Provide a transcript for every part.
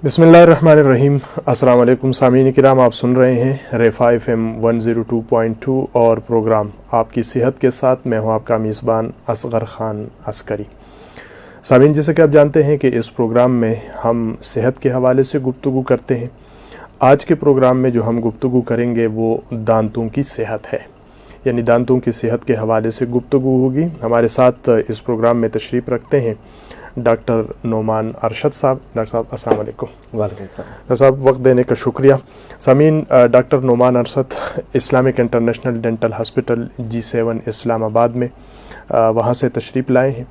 بسم اللہ الرحمن الرحیم۔ السلام علیکم سامعین کرام، آپ سن رہے ہیں ریفا FM 102.2 اور پروگرام آپ کی صحت کے ساتھ۔ میں ہوں آپ کا میزبان اصغر خان عسکری۔ سامعین، جیسا کہ آپ جانتے ہیں کہ اس پروگرام میں ہم صحت کے حوالے سے گفتگو کرتے ہیں۔ آج کے پروگرام میں جو ہم گفتگو کریں گے وہ دانتوں کی صحت ہے، یعنی دانتوں کی صحت کے حوالے سے گفتگو ہوگی۔ ہمارے ساتھ اس پروگرام میں تشریف رکھتے ہیں ڈاکٹر نعمان ارشد صاحب۔ ڈاکٹر صاحب السلام علیکم۔ وعلیکم السلام۔ ڈاکٹر صاحب وقت دینے کا شکریہ۔ سامعین، doctor Noman Arshad Islamic international dental hospital G7 Islamabad میں وہاں سے تشریف لائے ہیں۔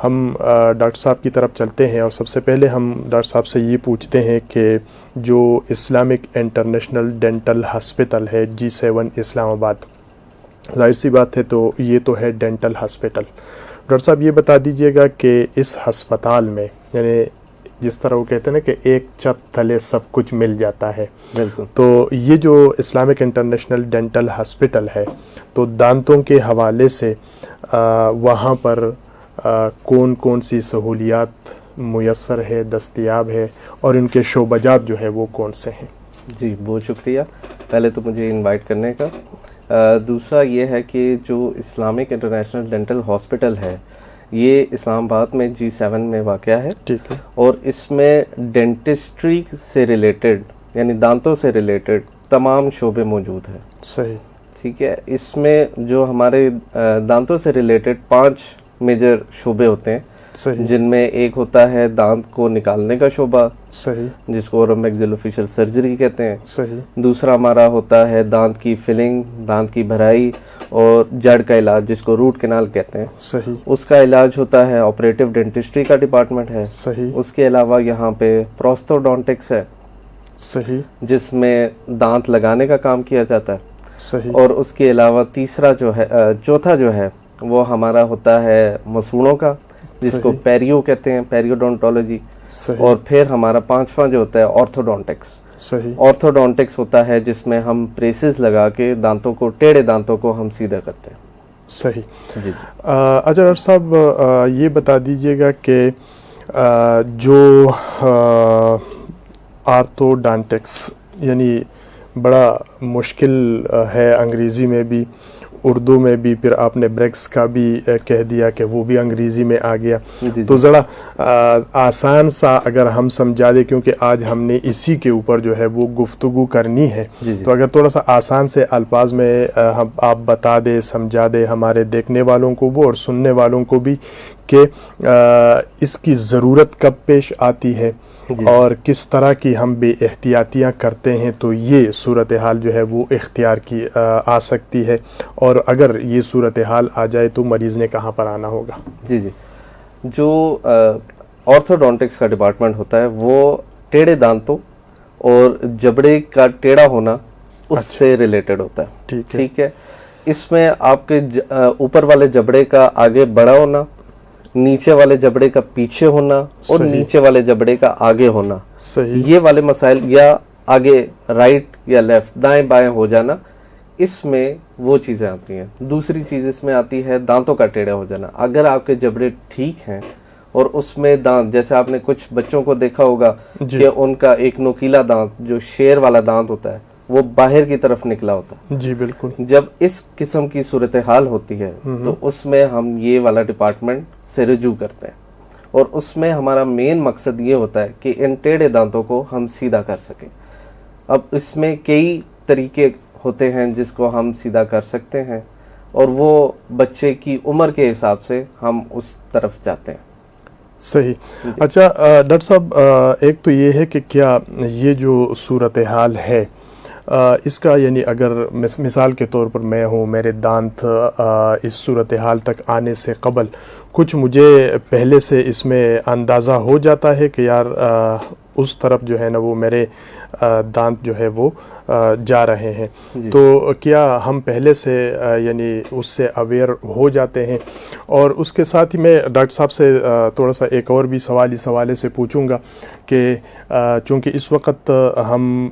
ہم ڈاکٹر صاحب کی طرف چلتے ہیں اور سب سے پہلے ہم ڈاکٹر صاحب سے یہ پوچھتے ہیں کہ جو اسلامک انٹرنیشنل ڈینٹل ہاسپٹل ہے G7 اسلام آباد، ظاہر سی بات ہے تو یہ تو ہے ڈینٹل ہاسپٹل۔ ڈاکٹر صاحب یہ بتا دیجئے گا کہ اس ہسپتال میں، یعنی جس طرح وہ کہتے ہیں نا کہ ایک چھت تلے سب کچھ مل جاتا ہے، بالکل، تو یہ جو اسلامک انٹرنیشنل ڈینٹل ہاسپٹل ہے تو دانتوں کے حوالے سے وہاں پر کون کون سی سہولیات میسر ہے، دستیاب ہے، اور ان کے شعبہ جات جو ہے وہ کون سے ہیں؟ جی بہت شکریہ پہلے تو مجھے انوائٹ کرنے کا۔ دوسرا یہ ہے کہ جو اسلامک انٹرنیشنل ڈینٹل ہاسپٹل ہے یہ اسلام آباد میں G7 میں واقع ہے، ٹھیک ہے، اور اس میں ڈینٹسٹری سے ریلیٹڈ یعنی دانتوں سے ریلیٹڈ تمام شعبے موجود ہیں۔ صحیح، ٹھیک ہے، اس میں جو ہمارے دانتوں سے ریلیٹڈ 5 میجر شعبے ہوتے ہیں، صحیح، جن میں ایک ہوتا ہے دانت کو نکالنے کا شعبہ، صحیح، جس کو اورومیگزیلوفیشل سرجری کہتے ہیں۔ صحیح، دوسرا ہمارا ہوتا ہے دانت کی فلنگ، دانت کی بھرائی اور جڑ کا علاج، جس کو روٹ کینال کہتے ہیں۔ صحیح، اس کا علاج ہوتا ہے آپریٹو ڈینٹسٹری کا ڈپارٹمنٹ ہے۔ صحیح، اس کے علاوہ یہاں پہ پروستوڈونٹکس ہے، صحیح، جس میں دانت لگانے کا کام کیا جاتا ہے۔ صحیح، اور اس کے علاوہ چوتھا جو ہے وہ ہمارا ہوتا ہے مسوڑوں کا، جس کو پیریو کہتے ہیں، پیریوڈونٹولوجی۔ صحیح، اور پھر ہمارا 5واں جو ہوتا ہے آرتھوڈونٹکس۔ صحیح، آرتھوڈونٹکس ہوتا ہے جس میں ہم پریسز لگا کے دانتوں کو، ٹیڑھے دانتوں کو ہم سیدھا کرتے ہیں۔ صحیح۔ جی جی، اچھا ڈاکٹر صاحب یہ بتا دیجئے گا کہ جو آرتھوڈونٹکس یعنی بڑا مشکل ہے، انگریزی میں بھی اردو میں بھی، پھر آپ نے بریکس کا بھی کہہ دیا کہ وہ بھی انگریزی میں آ گیا، تو ذرا آسان سا اگر ہم سمجھا دیں، کیونکہ آج ہم نے اسی کے اوپر جو ہے وہ گفتگو کرنی ہے، تو اگر تھوڑا سا آسان سے الفاظ میں آپ بتا دیں، سمجھا دیں ہمارے دیکھنے والوں کو وہ اور سننے والوں کو بھی کہ اس کی ضرورت کب پیش آتی ہے اور کس طرح کی ہم بے احتیاطیاں کرتے ہیں تو یہ صورتحال جو ہے وہ اختیار کی آ سکتی ہے، اور اگر یہ صورتحال آ جائے تو مریض نے کہاں پر آنا ہوگا؟ جی جی، جو آرتھوڈونٹکس کا ڈپارٹمنٹ ہوتا ہے وہ ٹیڑھے دانتوں اور جبڑے کا ٹیڑھا ہونا اس سے ریلیٹڈ ہوتا ہے۔ ٹھیک ہے، اس میں آپ کے اوپر والے جبڑے کا آگے بڑا ہونا، نیچے والے جبڑے کا پیچھے ہونا، اور نیچے والے جبڑے کا آگے ہونا، یہ والے مسائل، یا آگے رائٹ یا لیفٹ، دائیں بائیں ہو جانا، اس میں وہ چیزیں آتی ہیں۔ دوسری چیز اس میں آتی ہے دانتوں کا ٹیڑھا ہو جانا۔ اگر آپ کے جبڑے ٹھیک ہیں اور اس میں دانت، جیسے آپ نے کچھ بچوں کو دیکھا ہوگا کہ ان کا ایک نوکیلا دانت جو شیر والا دانت ہوتا ہے وہ باہر کی طرف نکلا ہوتا ہے، جی بالکل، جب اس قسم کی صورتحال ہوتی ہے تو اس میں ہم یہ والا ڈپارٹمنٹ سے رجوع کرتے ہیں، اور اس میں ہمارا مین مقصد یہ ہوتا ہے کہ ان ٹیڑھے دانتوں کو ہم سیدھا کر سکیں۔ اب اس میں کئی طریقے ہوتے ہیں جس کو ہم سیدھا کر سکتے ہیں، اور وہ بچے کی عمر کے حساب سے ہم اس طرف جاتے ہیں۔ صحیح۔ اچھا ڈاکٹر صاحب، ایک تو یہ ہے کہ کیا یہ جو صورتحال ہے اس کا، یعنی اگر مثال کے طور پر میں ہوں، میرے دانت اس صورتحال تک آنے سے قبل کچھ مجھے پہلے سے اس میں اندازہ ہو جاتا ہے کہ یار اس طرف جو ہے نا وہ میرے دانت جو ہے وہ جا رہے ہیں، تو کیا ہم پہلے سے یعنی اس سے اویئر ہو جاتے ہیں؟ اور اس کے ساتھ ہی میں ڈاکٹر صاحب سے تھوڑا سا ایک اور بھی سوال اس حوالے سے پوچھوں گا کہ چونکہ اس وقت ہم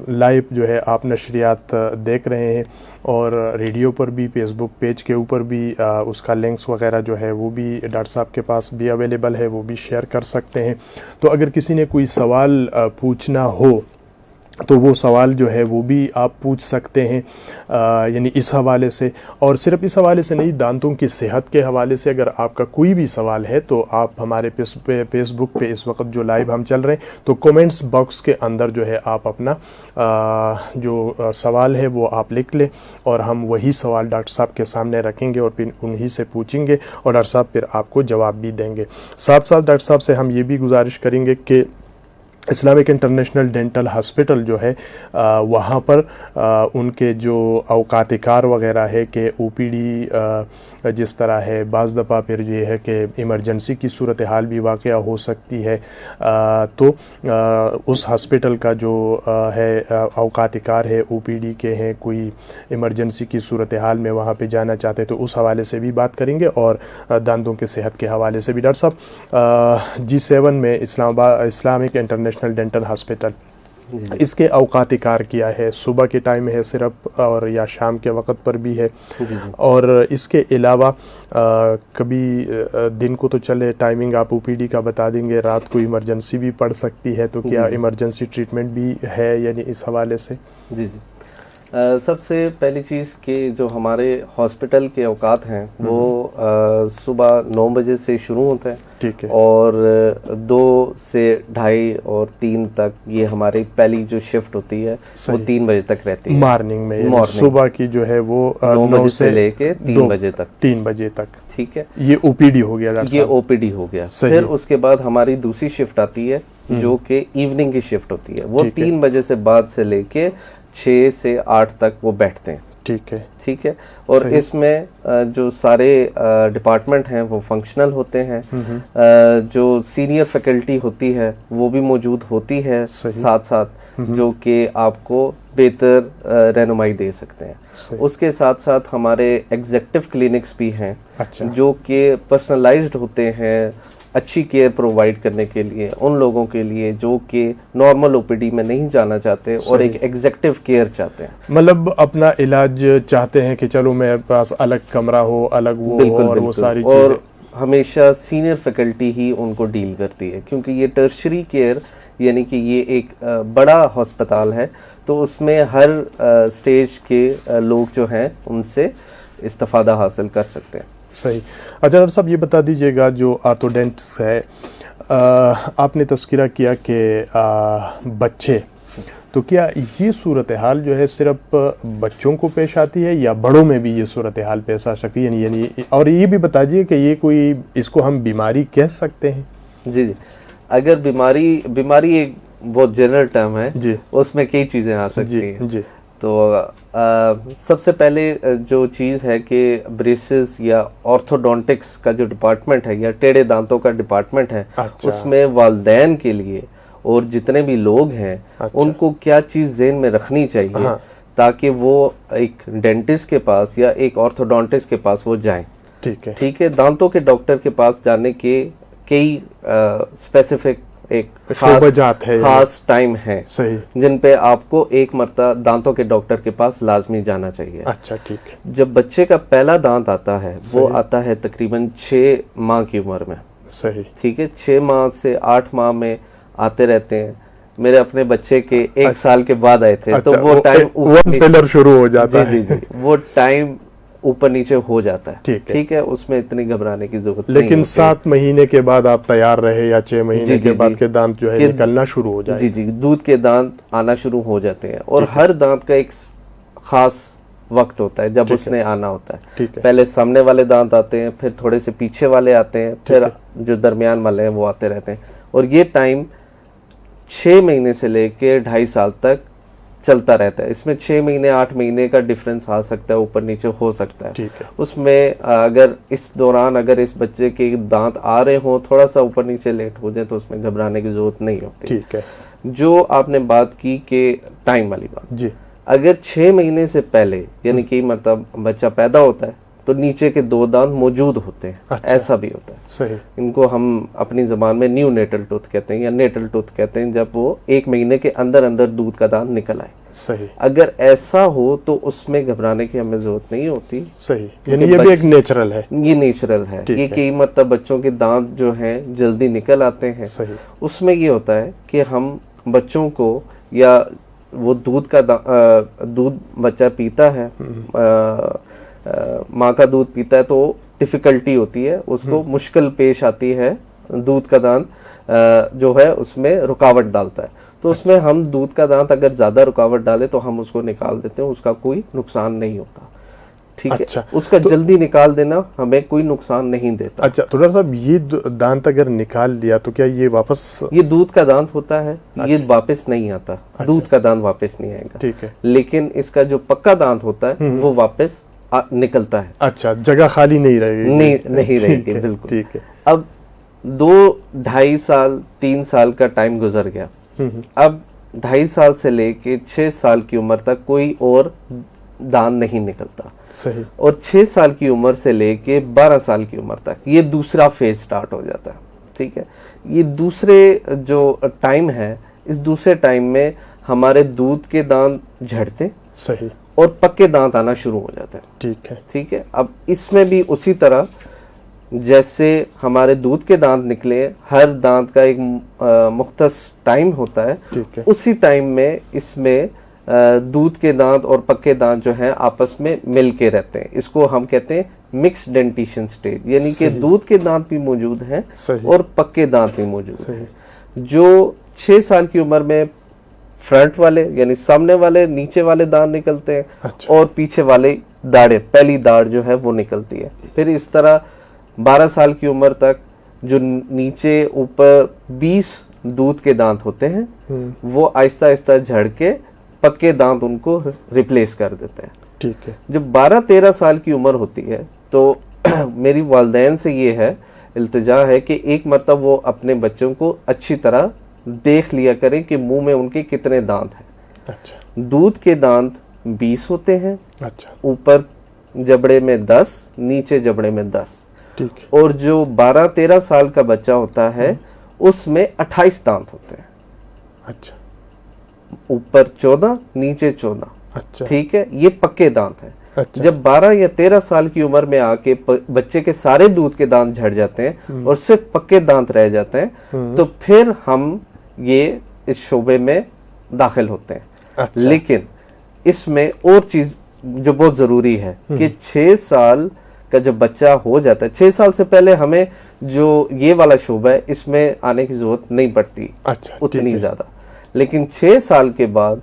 لائیو جو ہے آپ نشریات دیکھ رہے ہیں، اور ریڈیو پر بھی، فیس بک پیج کے اوپر بھی اس کا لنکس وغیرہ جو ہے وہ بھی ڈاکٹر صاحب کے پاس بھی اویلیبل ہے، وہ بھی شیئر کر سکتے ہیں. تو اگر کسی نے کوئی سوال پوچھنا ہو تو وہ سوال جو ہے وہ بھی آپ پوچھ سکتے ہیں، یعنی اس حوالے سے. اور صرف اس حوالے سے نہیں، دانتوں کی صحت کے حوالے سے اگر آپ کا کوئی بھی سوال ہے تو آپ ہمارے فیس بک پہ اس وقت جو لائیو ہم چل رہے ہیں تو کومنٹس باکس کے اندر جو ہے آپ اپنا جو سوال ہے وہ آپ لکھ لیں، اور ہم وہی سوال ڈاکٹر صاحب کے سامنے رکھیں گے اور پھر انہی سے پوچھیں گے، اور ڈاکٹر صاحب پھر آپ کو جواب بھی دیں گے. ساتھ ساتھ ڈاکٹر صاحب سے ہم یہ بھی گزارش کریں گے کہ اسلامک انٹرنیشنل ڈینٹل ہاسپٹل جو ہے وہاں پر ان کے جو اوقات کار وغیرہ ہے کہ او پی ڈی جس طرح ہے، بعض دفعہ پھر یہ ہے کہ ایمرجنسی کی صورتحال بھی واقعہ ہو سکتی ہے، تو اس ہاسپٹل کا جو ہے اوقات کار ہے او پی ڈی کے ہیں، کوئی ایمرجنسی کی صورتحال میں وہاں پہ جانا چاہتے تو اس حوالے سے بھی بات کریں گے، اور دانتوں کے صحت کے حوالے سے بھی. ڈاکٹر صاحب G7 میں اسلامک انٹرنیشنل ڈینٹل ہاسپٹل، اس کے اوقات کار کیا ہے؟ صبح کے ٹائم ہے صرف اور یا شام کے وقت پر بھی ہے؟ اور اس کے علاوہ کبھی دن کو تو چلے ٹائمنگ آپ او پی ڈی کا بتا دیں گے، رات کو ایمرجنسی بھی پڑ سکتی ہے، تو کیا ایمرجنسی ٹریٹمنٹ بھی ہے یعنی اس حوالے سے؟ جی جی، سب سے پہلی چیز کہ جو ہمارے ہاسپٹل کے اوقات ہیں وہ صبح 9 بجے سے شروع ہوتے ہیں، ٹھیک ہے، اور 2 سے 2:30 اور 3 تک یہ ہماری پہلی جو شفٹ ہوتی ہے وہ 3 بجے تک رہتی ہے مارننگ میں، یعنی صبح کی جو ہے وہ 9 بجے سے لے کے 3 بجے تک. 3 بجے تک، ٹھیک ہے، یہ او پی ڈی ہو گیا. یہ او پی ڈی ہو گیا. پھر اس کے بعد ہماری دوسری شفٹ آتی ہے جو کہ ایوننگ کی شفٹ ہوتی ہے، وہ 3 بجے سے بعد سے لے کے 6 سے 8 تک وہ بیٹھتے ہیں. ٹھیک ہے، اور اس میں جو سارے ڈپارٹمنٹ ہیں وہ فنکشنل ہوتے ہیں، جو سینئر فیکلٹی ہوتی ہے وہ بھی موجود ہوتی ہے ساتھ ساتھ، جو کہ آپ کو بہتر رہنمائی دے سکتے ہیں. اس کے ساتھ ساتھ ہمارے ایگزیکٹو کلینکس بھی ہیں جو کہ پرسنلائزڈ ہوتے ہیں، اچھی کیئر پرووائڈ کرنے کے لیے ان لوگوں کے لیے جو کہ نارمل او پی ڈی میں نہیں جانا چاہتے اور ایک ایگزیکٹو کیئر چاہتے ہیں، مطلب اپنا علاج چاہتے ہیں کہ چلو میرے پاس الگ کمرہ ہو، الگ وہ ہو، اور وہ ساری چیزیں. اور ہمیشہ سینئر فیکلٹی ہی ان کو ڈیل کرتی ہے، کیونکہ یہ ٹرشری کیئر یعنی کہ یہ ایک بڑا ہسپتال ہے، تو اس میں ہر سٹیج کے لوگ جو ہیں ان سے استفادہ حاصل کر سکتے ہیں. صحیح. اچھا ڈاکٹر صاحب یہ بتا دیجیے گا، جو آرتھوڈینٹس ہے، آپ نے تذکرہ کیا کہ بچے، تو کیا یہ صورتحال جو ہے صرف بچوں کو پیش آتی ہے یا بڑوں میں بھی یہ صورتحال پیش آ سکتی ہے؟ یعنی اور یہ بھی بتا دیجیے کہ یہ کوئی، اس کو ہم بیماری کہہ سکتے ہیں؟ جی جی، اگر بیماری ایک بہت جنرل ٹرم ہے، اس میں کئی چیزیں آ سکتی ہیں. جی، تو سب سے پہلے جو چیز ہے کہ بریسز یا آرتھوڈونٹکس کا جو ڈپارٹمنٹ ہے یا ٹیڑھے دانتوں کا ڈپارٹمنٹ ہے، اس میں والدین کے لیے اور جتنے بھی لوگ ہیں ان کو کیا چیز ذہن میں رکھنی چاہیے تاکہ وہ ایک ڈینٹسٹ کے پاس یا ایک آرتھوڈونٹسٹ کے پاس وہ جائیں. ٹھیک ہے، دانتوں کے ڈاکٹر کے پاس جانے کے کئی اسپیسیفک ایک خاص ٹائم ہے جن پہ آپ کو ایک مرتبہ دانتوں کے ڈاکٹر کے پاس لازمی جانا چاہیے. اچھا، ٹھیک ہے. جب بچے کا پہلا دانت آتا ہے وہ آتا ہے تقریباً 6 ماہ کی عمر میں. ٹھیک ہے، 6 ماہ سے 8 ماہ میں آتے رہتے ہیں. میرے اپنے بچے کے 1 سال کے بعد آئے تھے، تو وہ ٹائم شروع ہو جاتا ہے. جی، وہ ٹائم اوپر نیچے ہو جاتا ہے. ٹھیک ہے، اس میں اتنی گھبرانے کی ضرورت نہیں. لیکن 7 مہینے کے بعد آپ تیار رہے یا 6 مہینے کے بعد کے دانت جو ہے نکلنا شروع ہو جائے. جی، دودھ کے دانت آنا شروع ہو جاتے ہیں، اور ہر دانت کا ایک خاص وقت ہوتا ہے جب اس نے آنا ہوتا ہے. پہلے سامنے والے دانت آتے ہیں، پھر تھوڑے سے پیچھے والے آتے ہیں، پھر جو درمیان والے ہیں وہ آتے رہتے ہیں. اور یہ ٹائم 6 مہینے سے لے کے 2.5 سال تک چلتا رہتا ہے. اس میں 6 مہینے 8 مہینے کا ڈفرنس آ سکتا ہے، اوپر نیچے ہو سکتا ہے. اس میں اگر اس دوران اگر اس بچے کے دانت آ رہے ہوں، تھوڑا سا اوپر نیچے لیٹ ہو جائے، تو اس میں گھبرانے کی ضرورت نہیں ہوتی. ٹھیک ہے. جو آپ نے بات کی کہ ٹائم والی بات، اگر 6 مہینے سے پہلے یعنی کہ مرتبہ بچہ پیدا ہوتا ہے تو نیچے کے 2 دانت موجود ہوتے ہیں. ایسا بھی ہوتا ہے. صحیح. ان کو ہم اپنی زبان میں نیو نیٹل ٹوتھ کہتے ہیں یا نیٹل ٹوتھ کہتے ہیں، جب وہ 1 مہینے کے اندر دودھ کا دانت نکل آئے. صحیح. اگر ایسا ہو تو اس میں گھبرانے کی ہمیں ضرورت نہیں ہوتی. صحیح, یعنی یہ بھی ایک نیچرل ہے. یہ نیچرل ہے. یہ کئی مرتبہ بچوں کے دانت جو ہیں جلدی نکل آتے ہیں. صحیح. اس میں یہ ہوتا ہے کہ ہم بچوں کو, یا وہ دودھ بچہ پیتا ہے, ماں کا دودھ پیتا ہے, تو ڈیفیکلٹی ہوتی ہے, اس کو مشکل پیش آتی ہے, دودھ کا دانت جو ہے اس میں رکاوٹ ڈالتا ہے. تو اس میں ہم دودھ کا دانت اگر زیادہ رکاوٹ ڈالے تو ہم اس کو نکال دیتے ہیں, اس کا کوئی نقصان نہیں ہوتا. ٹھیک ہے, اس کا جلدی نکال دینا ہمیں کوئی نقصان نہیں دیتا. اچھا تو ڈاکٹر صاحب, یہ دانت اگر نکال دیا تو کیا یہ واپس, یہ دودھ کا دانت ہوتا ہے, یہ واپس نہیں آتا, دودھ کا دانت واپس نہیں آئے گا. ٹھیک ہے, لیکن اس کا جو پکا دانت ہوتا ہے وہ واپس نکلتا ہے. اچھا, جگہ خالی نہیں رہے گی. نہیں رہے گی, بالکل. ٹھیک ہے. اب 2-2.5 سال 3 سال کا ٹائم گزر گیا. اب 2.5 سال سے لے کے 6 سال کی عمر تک کوئی اور دانت نہیں نکلتا. صحیح. اور 6 سال کی عمر سے لے کے 12 سال کی عمر تک یہ دوسرا فیز سٹارٹ ہو جاتا ہے. ٹھیک ہے, یہ دوسرے جو ٹائم ہے, اس دوسرے ٹائم میں ہمارے دودھ کے دانت جھڑتے. صحیح. اور پکے دانت آنا شروع ہو جاتے ہیں. ٹھیک ہے. ٹھیک ہے, اب اس میں بھی اسی طرح جیسے ہمارے دودھ کے دانت نکلے, ہر دانت کا ایک مختص ٹائم ہوتا ہے. ٹھیک ہے. اسی ٹائم میں اس میں دودھ کے دانت اور پکے دانت جو ہیں آپس میں مل کے رہتے ہیں. اس کو ہم کہتے ہیں مکس ڈینٹیشن سٹیج, یعنی کہ دودھ کے دانت بھی موجود ہیں اور پکے دانت بھی موجود ہیں. جو 6 سال کی عمر میں فرنٹ والے یعنی سامنے والے نیچے والے دانت نکلتے ہیں, اور پیچھے والے داڑیں, پہلی داڑ جو ہے وہ نکلتی ہے. پھر اس طرح 12 سال کی عمر تک جو نیچے اوپر 20 دودھ کے دانت ہوتے ہیں وہ آہستہ آہستہ جھڑ کے پکے دانت ان کو ریپلیس کر دیتے ہیں. ٹھیک ہے. جب 12-13 سال کی عمر ہوتی ہے تو میری والدین سے یہ ہے, التجا ہے کہ ایک مرتبہ وہ اپنے بچوں کو اچھی طرح دیکھ لیا کریں کہ منہ میں ان کے کتنے دانت ہیں. اچھا. دودھ کے دانت 20 ہوتے ہیں. اچھا. اوپر جبڑے میں 10, نیچے جبڑے میں 10. ٹھیک. اور جو 12-13 سال کا بچہ ہوتا ہے اس میں 28 دانت ہوتے ہیں. اچھا. اوپر 14, نیچے 14. اچھا. ٹھیک ہے, یہ پکے دانت ہیں. اچھا. جب 12 یا 13 سال کی عمر میں آ کے بچے کے سارے دودھ کے دانت جھڑ جاتے ہیں اور صرف پکے دانت رہ جاتے ہیں تو پھر ہم یہ اس شعبے میں داخل ہوتے ہیں. اچھا. لیکن اس میں اور چیز جو بہت ضروری ہے کہ 6 سال کا جب بچہ ہو جاتا ہے, 6 سال سے پہلے ہمیں جو یہ والا شعبہ ہے اس میں آنے کی ضرورت نہیں پڑتی اتنی زیادہ. لیکن 6 سال کے بعد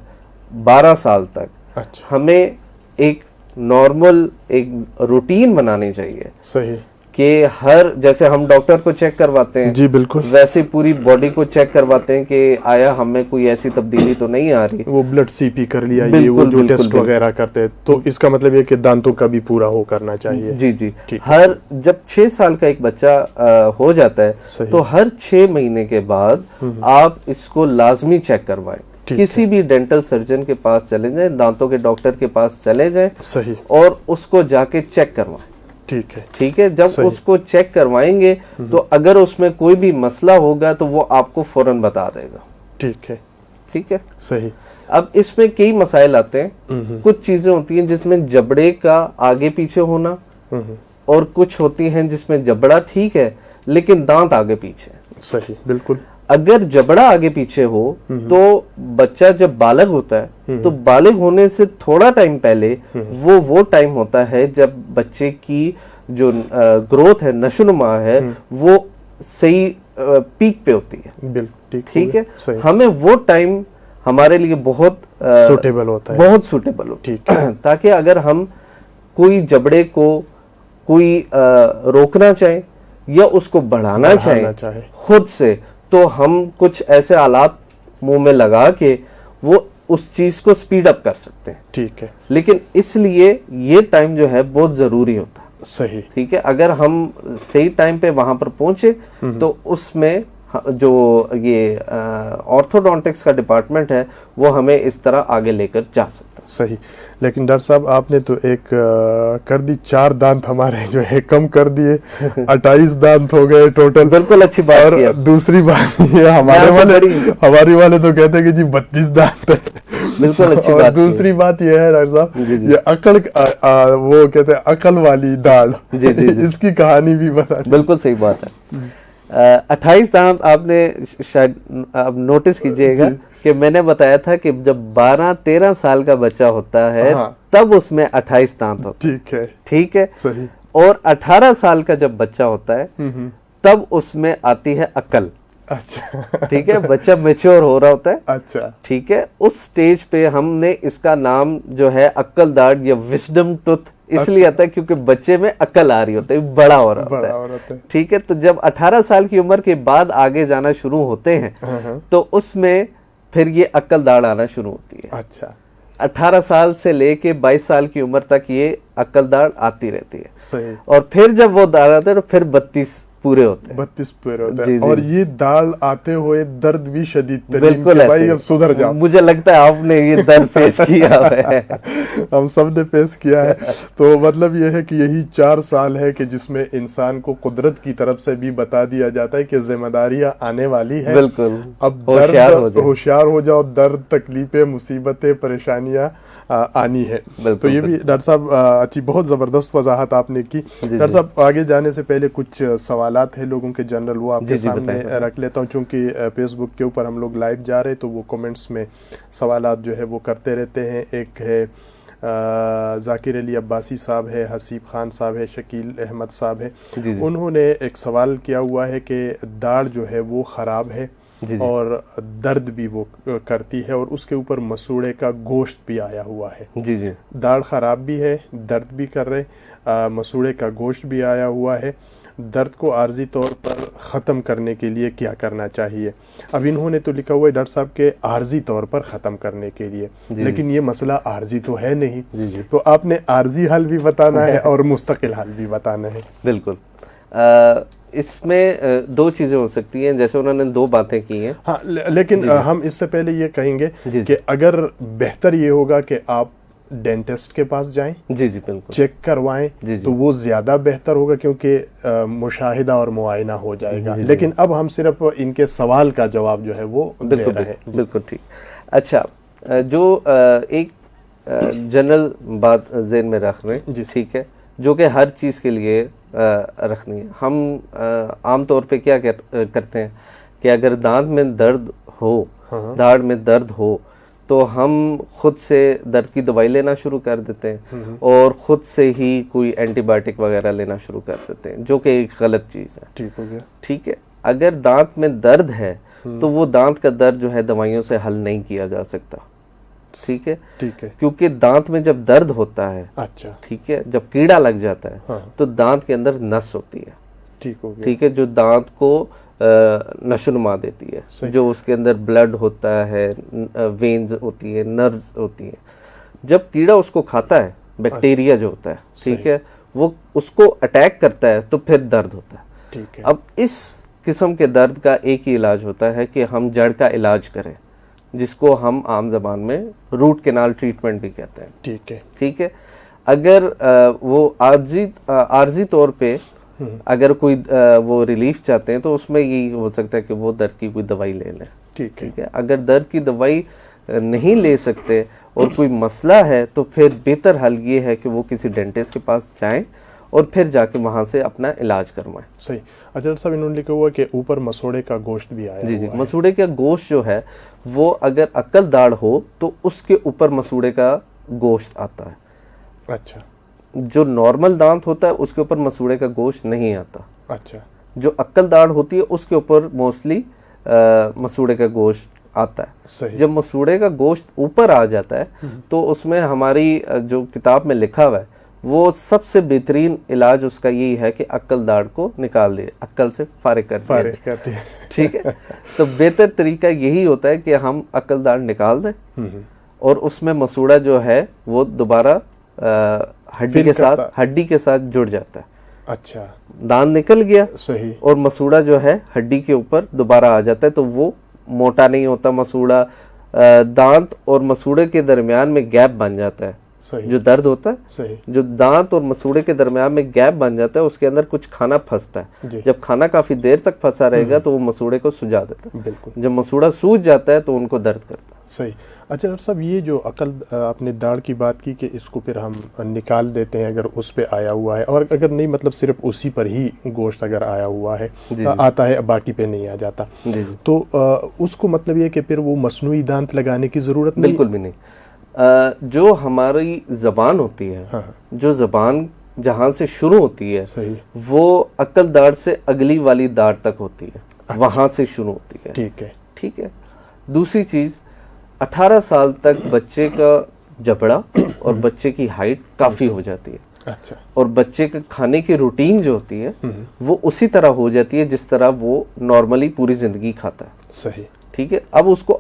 12 سال تک ہمیں ایک نارمل ایک روٹین بنانی چاہیے. صحیح. کہ ہر جیسے ہم ڈاکٹر کو چیک کرواتے ہیں, جی بالکل, ویسے پوری باڈی کو چیک کرواتے ہیں کہ آیا ہمیں کوئی ایسی تبدیلی تو نہیں آ رہی. وہ بلڈ سی پی کر لیا, یہ وہ جو ٹیسٹ وغیرہ کرتے ہیں, تو اس کا مطلب یہ کہ دانتوں کا بھی پورا ہو کرنا چاہیے. جی جی. ہر جب 6 سال کا ایک بچہ ہو جاتا ہے تو ہر 6 مہینے کے بعد آپ اس کو لازمی چیک کروائیں. کسی بھی ڈینٹل سرجن کے پاس چلے جائیں, دانتوں کے ڈاکٹر کے پاس چلے جائیں. صحیح. اور اس کو جا کے چیک کروائیں. ٹھیک ہے. ٹھیک ہے, جب اس کو چیک کروائیں گے تو اگر اس میں کوئی بھی مسئلہ ہوگا تو وہ آپ کو فوراً بتا دے گا. ٹھیک ہے. ٹھیک ہے. صحیح. اب اس میں کئی مسائل آتے ہیں. کچھ چیزیں ہوتی ہیں جس میں جبڑے کا آگے پیچھے ہونا, اور کچھ ہوتی ہیں جس میں جبڑا ٹھیک ہے لیکن دانت آگے پیچھے. صحیح. بالکل. اگر جبڑا آگے پیچھے ہو تو بچہ جب بالغ ہوتا ہے تو بالغ ہونے سے تھوڑا ٹائم پہلے وہ ٹائم ہوتا ہے جب بچے کی جو گروتھ ہے, نشو نما ہے, وہ صحیح پیک پہ ہوتی ہے. بالکل. ٹھیک ہے. ہمیں وہ ٹائم ہمارے لیے بہت سوٹیبل ہوتا ہے, بہت سوٹیبل ہو, ٹھیک ہے, تاکہ اگر ہم کوئی جبڑے کو کوئی روکنا چاہیں یا اس کو بڑھانا چاہیں خود سے, تو ہم کچھ ایسے آلات منہ میں لگا کے وہ اس چیز کو سپیڈ اپ کر سکتے ہیں. ٹھیک ہے. لیکن اس لیے یہ ٹائم جو ہے بہت ضروری ہوتا ہے. صحیح. ٹھیک ہے. اگر ہم صحیح ٹائم پہ وہاں پر پہنچے تو اس میں جو یہ آرتھوڈونٹکس کا ڈپارٹمنٹ ہے وہ ہمیں اس طرح آگے لے کر جا سکتا ہے. صحیح. لیکن ڈاکٹر صاحب آپ نے تو ایک کر دی 4 دانت ہمارے جو ہے کم کر دیے, 28 دانت ہو گئے ٹوٹل. بالکل اچھی بات ہے. دوسری بات یہ ہمارے والے تو کہتے ہیں کہ جی 32 دانت ہے. بالکل اچھی بات. اور دوسری بات یہ ہے ڈاکٹر صاحب یہ عقل وہ کہتے ہیں عقل والی داڑھ, اس کی کہانی بھی بتا. بالکل صحیح بات ہے. 28 دانت آپ نے شاید اب نوٹس کیجئے گا کہ میں نے بتایا تھا کہ جب 12-13 سال کا بچہ ہوتا ہے تب اس میں 28 دانت ہوتے ہیں. ٹھیک ہے. صحیح. اور 18 سال کا جب بچہ ہوتا ہے تب اس میں آتی ہے عقل. اچھا. ٹھیک ہے. بچہ میچور ہو رہا ہوتا ہے. اچھا. ٹھیک ہے. اس سٹیج پہ ہم نے اس کا نام جو ہے عقل داڑھ یا وزڈم ٹوتھ اس لیے آتا ہے کیونکہ بچے میں عقل آ رہی ہوتا ہے, بڑا ہو رہا ہوتا ہے. ٹھیک ہے. تو جب 18 سال کی عمر کے بعد آگے جانا شروع ہوتے ہیں تو اس میں پھر یہ عقل داڑھ آنا شروع ہوتی ہے. اچھا. 18 سال سے لے کے 22 سال کی عمر تک یہ عقل داڑھ آتی رہتی ہے. صحیح. اور پھر جب وہ داڑھ آتے ہیں تو پھر 32 پورے ہوتے ہیں. 32 پورے ہوتے ہیں. اور یہ داڑھ آتے ہوئے درد بھی شدید ترین کہ بھائی اب سدھر جاؤ. مجھے لگتا ہے آپ نے یہ درد فیس کیا ہے. ہم سب نے فیس کیا ہے. تو مطلب یہ ہے کہ یہی 4 سال ہے کہ جس میں انسان کو قدرت کی طرف سے بھی بتا دیا جاتا ہے کہ ذمہ داریاں آنے والی ہے. بالکل. اب ہوشیار ہو جاؤ, درد, تکلیفیں, مصیبتیں, پریشانیاں آنی ہے. تو یہ بھی ڈاکٹر صاحب اچھی بہت زبردست وضاحت آپ نے کی. ڈاکٹر صاحب آگے جانے سے پہلے کچھ سوالات ہیں لوگوں کے جنرل, وہ آپ کے سامنے رکھ لیتا ہوں چونکہ فیس بک کے اوپر ہم لوگ لائیو جا رہے تو وہ کومنٹس میں سوالات جو ہے وہ کرتے رہتے ہیں. ایک ہے ذاکر علی عباسی صاحب ہے, حسیب خان صاحب ہے, شکیل احمد صاحب ہے. انہوں نے ایک سوال کیا ہوا ہے کہ داڑھ جو ہے وہ خراب ہے اور درد بھی وہ کرتی ہے اور اس کے اوپر مسوڑے کا گوشت بھی آیا ہوا ہے. داڑھ خراب بھی ہے, درد بھی کر رہے, مسوڑے کا گوشت بھی آیا ہوا ہے. درد کو عارضی طور پر ختم کرنے کے لیے کیا کرنا چاہیے؟ اب انہوں نے تو لکھا ہوا ہے ڈاکٹر صاحب کہ عارضی طور پر ختم کرنے کے لیے, لیکن یہ مسئلہ عارضی تو ہے نہیں. تو آپ نے عارضی حل بھی بتانا ہے اور مستقل حل بھی بتانا ہے. بالکل. اس میں 2 چیزیں ہو سکتی ہیں, جیسے انہوں نے 2 باتیں کی ہیں. ہاں, لیکن ہم اس سے پہلے یہ کہیں گے کہ اگر بہتر یہ ہوگا کہ آپ ڈینٹسٹ کے پاس جائیں, بالکل چیک کروائیں, تو وہ زیادہ بہتر ہوگا کیونکہ مشاہدہ اور معائنہ ہو جائے گا. لیکن اب ہم صرف ان کے سوال کا جواب جو ہے وہ دے رہے ہیں. بالکل ٹھیک. اچھا, جو ایک جنرل بات ذہن میں رکھ رہے ہیں, ٹھیک ہے, جو کہ ہر چیز کے لیے رکھنی ہے. ہم عام طور پہ کیا کرتے ہیں کہ اگر دانت میں درد ہو, داڑھ میں درد ہو, تو ہم خود سے درد کی دوائی لینا شروع کر دیتے ہیں اور خود سے ہی کوئی اینٹی بایوٹک وغیرہ لینا شروع کر دیتے ہیں, جو کہ ایک غلط چیز ہے. ٹھیک ہو گیا. ٹھیک ہے. اگر دانت میں درد ہے تو وہ دانت کا درد جو ہے دوائیوں سے حل نہیں کیا جا سکتا. ٹھیک ہے. کیونکہ دانت میں جب درد ہوتا ہے, اچھا, ٹھیک ہے, جب کیڑا لگ جاتا ہے تو دانت کے اندر نس ہوتی ہے. ٹھیک ہے, جو دانت کو نشو نما دیتی ہے, جو اس کے اندر بلڈ ہوتا ہے, وینز ہوتی ہے, نروز ہوتی ہیں. جب کیڑا اس کو کھاتا ہے, بیکٹیریا جو ہوتا ہے, ٹھیک ہے, وہ اس کو اٹیک کرتا ہے تو پھر درد ہوتا ہے. اب اس قسم کے درد کا ایک ہی علاج ہوتا ہے کہ ہم جڑ کا علاج کریں, جس کو ہم عام زبان میں روٹ کینال ٹریٹمنٹ بھی کہتے ہیں. ٹھیک ہے. اگر وہ عارضی طور پہ اگر کوئی وہ ریلیف چاہتے ہیں تو اس میں یہی ہو سکتا ہے کہ وہ درد کی کوئی دوائی لے لیں. ٹھیک ہے. اگر درد کی دوائی نہیں لے سکتے اور کوئی مسئلہ ہے تو پھر بہتر حل یہ ہے کہ وہ کسی ڈینٹسٹ کے پاس جائیں اور پھر جا کے وہاں سے اپنا علاج کروائیں. صحیح. اچھا صاحب, انہوں نے لکھا ہوا کہ اوپر مسوڑے کا گوشت بھی آیا. جی, مسوڑے کا گوشت جو ہے وہ اگر عقل داڑھ ہو تو اس کے اوپر مسوڑے کا گوشت آتا ہے. اچھا. جو نارمل دانت ہوتا ہے اس کے اوپر مسوڑے کا گوشت نہیں آتا. اچھا. جو عقل داڑھ ہوتی ہے اس کے اوپر موسٹلی مسوڑے کا گوشت آتا ہے. صحیح. جب مسوڑے کا گوشت اوپر آ جاتا ہے تو اس میں ہماری جو کتاب میں لکھا ہوا ہے وہ سب سے بہترین علاج اس کا یہی ہے کہ عقل داڑھ کو نکال دے, عقل سے فارغ کر دے. ٹھیک ہے. تو بہتر طریقہ یہی ہوتا ہے کہ ہم عقل داڑھ نکال دیں اور اس میں مسوڑا جو ہے وہ دوبارہ ہڈی کے ساتھ جڑ جاتا ہے. اچھا, دانت نکل گیا صحیح, اور مسوڑا جو ہے ہڈی کے اوپر دوبارہ آ جاتا ہے, تو وہ موٹا نہیں ہوتا مسوڑا, دانت اور مسوڑے کے درمیان میں گیپ بن جاتا ہے, صحیح, جو درد ہوتا ہے, صحیح, جو دانت اور مسوڑے کے درمیان میں گیپ بن جاتا ہے, اس کے اندر کچھ کھانا پھنستا ہے. جی, جب کھانا کافی دیر تک پھنسا رہے گا تو وہ مسوڑے کو سجا دیتا ہے. بالکل, جب مسوڑا سوج جاتا ہے تو ان کو درد کرتا ہے. صحیح. اچھا ڈاکٹر صاحب, یہ جو عقل آپ نے داڑھ کی بات کی کہ اس کو پھر ہم نکال دیتے ہیں اگر اس پہ آیا ہوا ہے, اور اگر نہیں مطلب صرف اسی پر ہی گوشت اگر آیا ہوا ہے, آتا ہے باقی پہ نہیں آ جاتا, تو اس کو مطلب یہ کہ پھر وہ مصنوعی دانت لگانے کی ضرورت نہیں؟ بالکل بھی نہیں. جو ہماری زبان ہوتی ہے, جو زبان جہاں سے شروع ہوتی ہے, وہ عقل داڑھ سے اگلی والی داڑھ تک ہوتی ہے, وہاں سے شروع ہوتی ہے. ٹھیک ہے, ٹھیک ہے. دوسری چیز, 18 سال تک بچے کا جبڑا اور بچے کی ہائٹ کافی ہو جاتی ہے. اچھا, اور اور بچے کا کھانے کی روٹین جو ہوتی ہے وہ اسی طرح ہو جاتی ہے جس طرح وہ نارملی پوری زندگی کھاتا ہے. صحیح, ٹھیک ہے. اب اس کو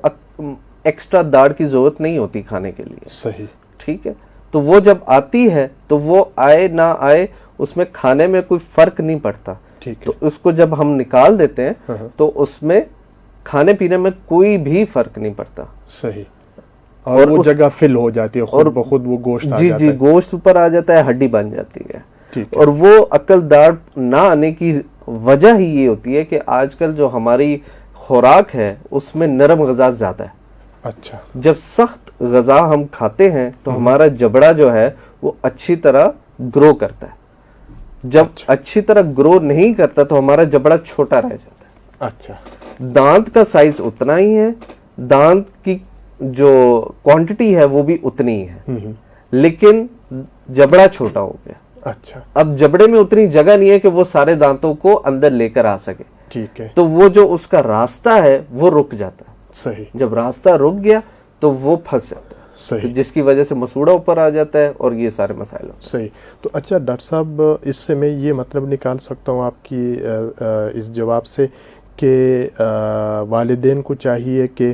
ایکسٹرا داڑھ کی ضرورت نہیں ہوتی کھانے کے لیے. صحیح, ٹھیک ہے. تو وہ جب آتی ہے تو وہ آئے نہ آئے اس میں کھانے میں کوئی فرق نہیں پڑتا. ٹھیک ہے, تو اس کو جب ہم نکال دیتے ہیں تو اس میں کھانے پینے میں کوئی بھی فرق نہیں پڑتا. صحیح, اور وہ جگہ فل ہو جاتی ہے خود بخود, وہ گوشت آ جاتا ہے. جی, گوشت اوپر آ جاتا ہے, ہڈی بن جاتی ہے. ٹھیک ہے, اور وہ عقل داڑھ نہ آنے کی وجہ ہی یہ ہوتی ہے کہ آج کل جو ہماری خوراک ہے اس میں نرم غذا زیادہ ہے. اچھا, جب سخت غذا ہم کھاتے ہیں تو ہمارا جبڑا جو ہے وہ اچھی طرح گرو کرتا ہے. جب اچھی طرح گرو نہیں کرتا تو ہمارا جبڑا چھوٹا رہ جاتا ہے. اچھا, دانت کا سائز اتنا ہی ہے, دانت کی جو کوانٹٹی ہے وہ بھی اتنی ہی ہے, لیکن جبڑا چھوٹا ہو گیا. اچھا, اب جبڑے میں اتنی جگہ نہیں ہے کہ وہ سارے دانتوں کو اندر لے کر آ سکے. ٹھیک ہے, تو وہ جو اس کا راستہ ہے وہ رک جاتا ہے. صحیح, جب راستہ رک گیا تو وہ پھنس جاتا ہے, صحیح, جس کی وجہ سے مسوڑا اوپر آ جاتا ہے اور یہ سارے مسائل ہوتے ہیں. صحیح. تو اچھا ڈاکٹر صاحب, اس سے میں یہ مطلب نکال سکتا ہوں آپ کی اس جواب سے کہ والدین کو چاہیے کہ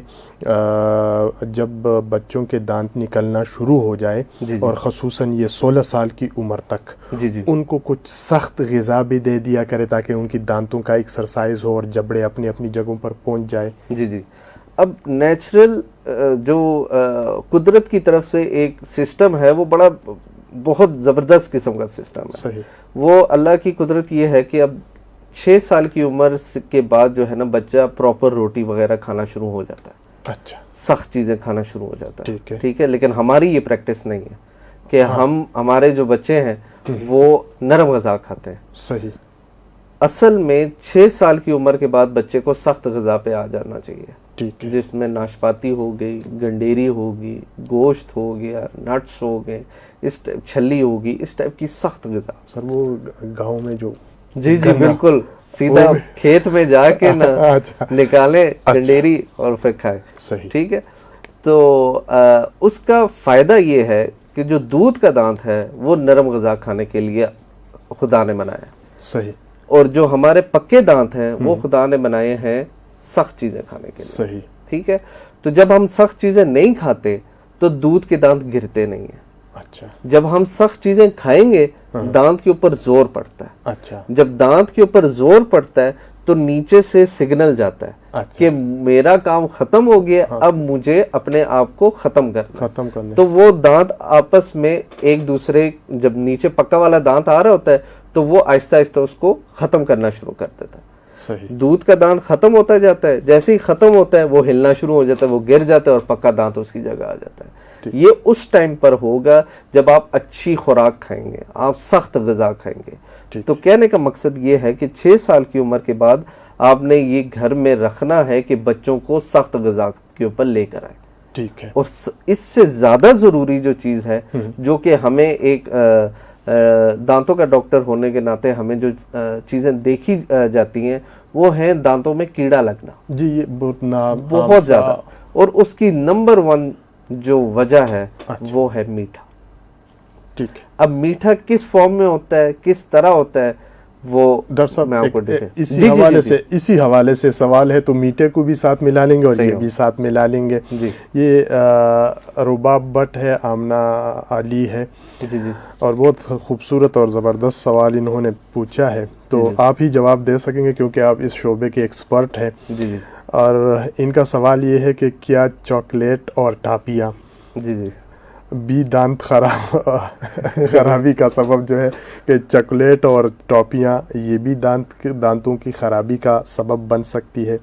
جب بچوں کے دانت نکلنا شروع ہو جائے اور خصوصاً یہ 16 سال کی عمر تک ان کو کچھ سخت غذا بھی دے دیا کرے تاکہ ان کی دانتوں کا ایکسرسائز ہو اور جبڑے اپنی اپنی جگہوں پر پہنچ جائے. جی. اب نیچرل جو قدرت کی طرف سے ایک سسٹم ہے وہ بہت زبردست قسم کا سسٹم ہے. صحیح, وہ اللہ کی قدرت یہ ہے کہ اب 6 سال کی عمر کے بعد جو ہے نا بچہ پراپر روٹی وغیرہ کھانا شروع ہو جاتا ہے. اچھا, سخت چیزیں کھانا شروع ہو جاتا ہے. ٹھیک ہے, لیکن ہماری یہ پریکٹس نہیں ہے کہ ہمارے جو بچے ہیں وہ نرم غذا کھاتے ہیں. صحیح. اصل میں 6 سال کی عمر کے بعد بچے کو سخت غذا پہ آ جانا چاہیے. ٹھیک ہے, جس میں ناشپاتی ہو گئی, گنڈیری ہوگی, گوشت ہو گیا, نٹس ہو گئے, اس ٹائپ چھلی ہوگی, اس ٹائپ کی سخت غذا. سر وہ گاؤں میں جو جی بالکل سیدھا کھیت میں جا کے نا نکالے گنڈیری اور پھر کھائے. صحیح, ٹھیک ہے. تو اس کا فائدہ یہ ہے کہ جو دودھ کا دانت ہے وہ نرم غذا کھانے کے لیے خدا نے بنایا. صحیح. اور جو ہمارے پکے دانت ہیں وہ خدا نے بنائے ہیں سخت چیزیں کھانے کے لیے. صحیح. ٹھیک ہے. تو جب ہم سخت چیزیں نہیں کھاتے تو دودھ کے دانت گرتے نہیں ہیں. اچھا, جب ہم سخت چیزیں کھائیں گے دانت کے اوپر زور پڑتا ہے. اچھا, جب دانت کے اوپر زور پڑتا ہے تو نیچے سے سگنل جاتا ہے کہ میرا کام ختم ہو گیا, اب مجھے اپنے آپ کو ختم کرنا. تو وہ دانت آپس میں ایک دوسرے, جب نیچے پکا والا دانت آ رہا ہوتا ہے تو وہ آہستہ آہستہ اس کو ختم کرنا شروع کر دیتا ہے. صحیح. دودھ کا دانت ختم ہوتا جاتا ہے, جیسے ہی ختم ہوتا ہے وہ ہلنا شروع ہو جاتا ہے, وہ گر جاتا ہے اور پکا دانت اس کی جگہ آ جاتا ہے. یہ اس ٹائم پر ہوگا جب آپ اچھی خوراک کھائیں گے, آپ سخت غذا کھائیں گے. تو کہنے کا مقصد یہ ہے کہ 6 سال کی عمر کے بعد آپ نے یہ گھر میں رکھنا ہے کہ بچوں کو سخت غذا کے اوپر لے کر آئیں. ٹھیک ہے. اور اس سے زیادہ ضروری جو چیز ہے جو کہ ہمیں ایک دانتوں کا ڈاکٹر ہونے کے ناطے ہمیں جو چیزیں دیکھی جاتی ہیں وہ ہیں دانتوں میں کیڑا لگنا. جی, یہ بہت زیادہ. اور اس کی نمبر 1 جو وجہ ہے وہ ہے میٹھا. ٹھیک ہے. اب میٹھا کس فارم میں ہوتا ہے, کس طرح ہوتا ہے, وہ ڈاکٹر صاحب اسی حوالے سے سوال ہے, تو میٹھے کو بھی ساتھ ملا لیں گے اور یہ بھی ساتھ ملا لیں گے. یہ رباب بٹ ہے, آمنہ علی ہے, اور بہت خوبصورت اور زبردست سوال انہوں نے پوچھا ہے, تو آپ ہی جواب دے سکیں گے کیونکہ آپ اس شعبے کے ایکسپرٹ ہیں. اور ان کا سوال یہ ہے کہ کیا چاکلیٹ اور ٹافیاں بھی دانت خرابی کا سبب جو ہے, کہ چاکلیٹ اور ٹافیاں یہ بھی دانتوں کی خرابی کا سبب بن سکتی ہے؟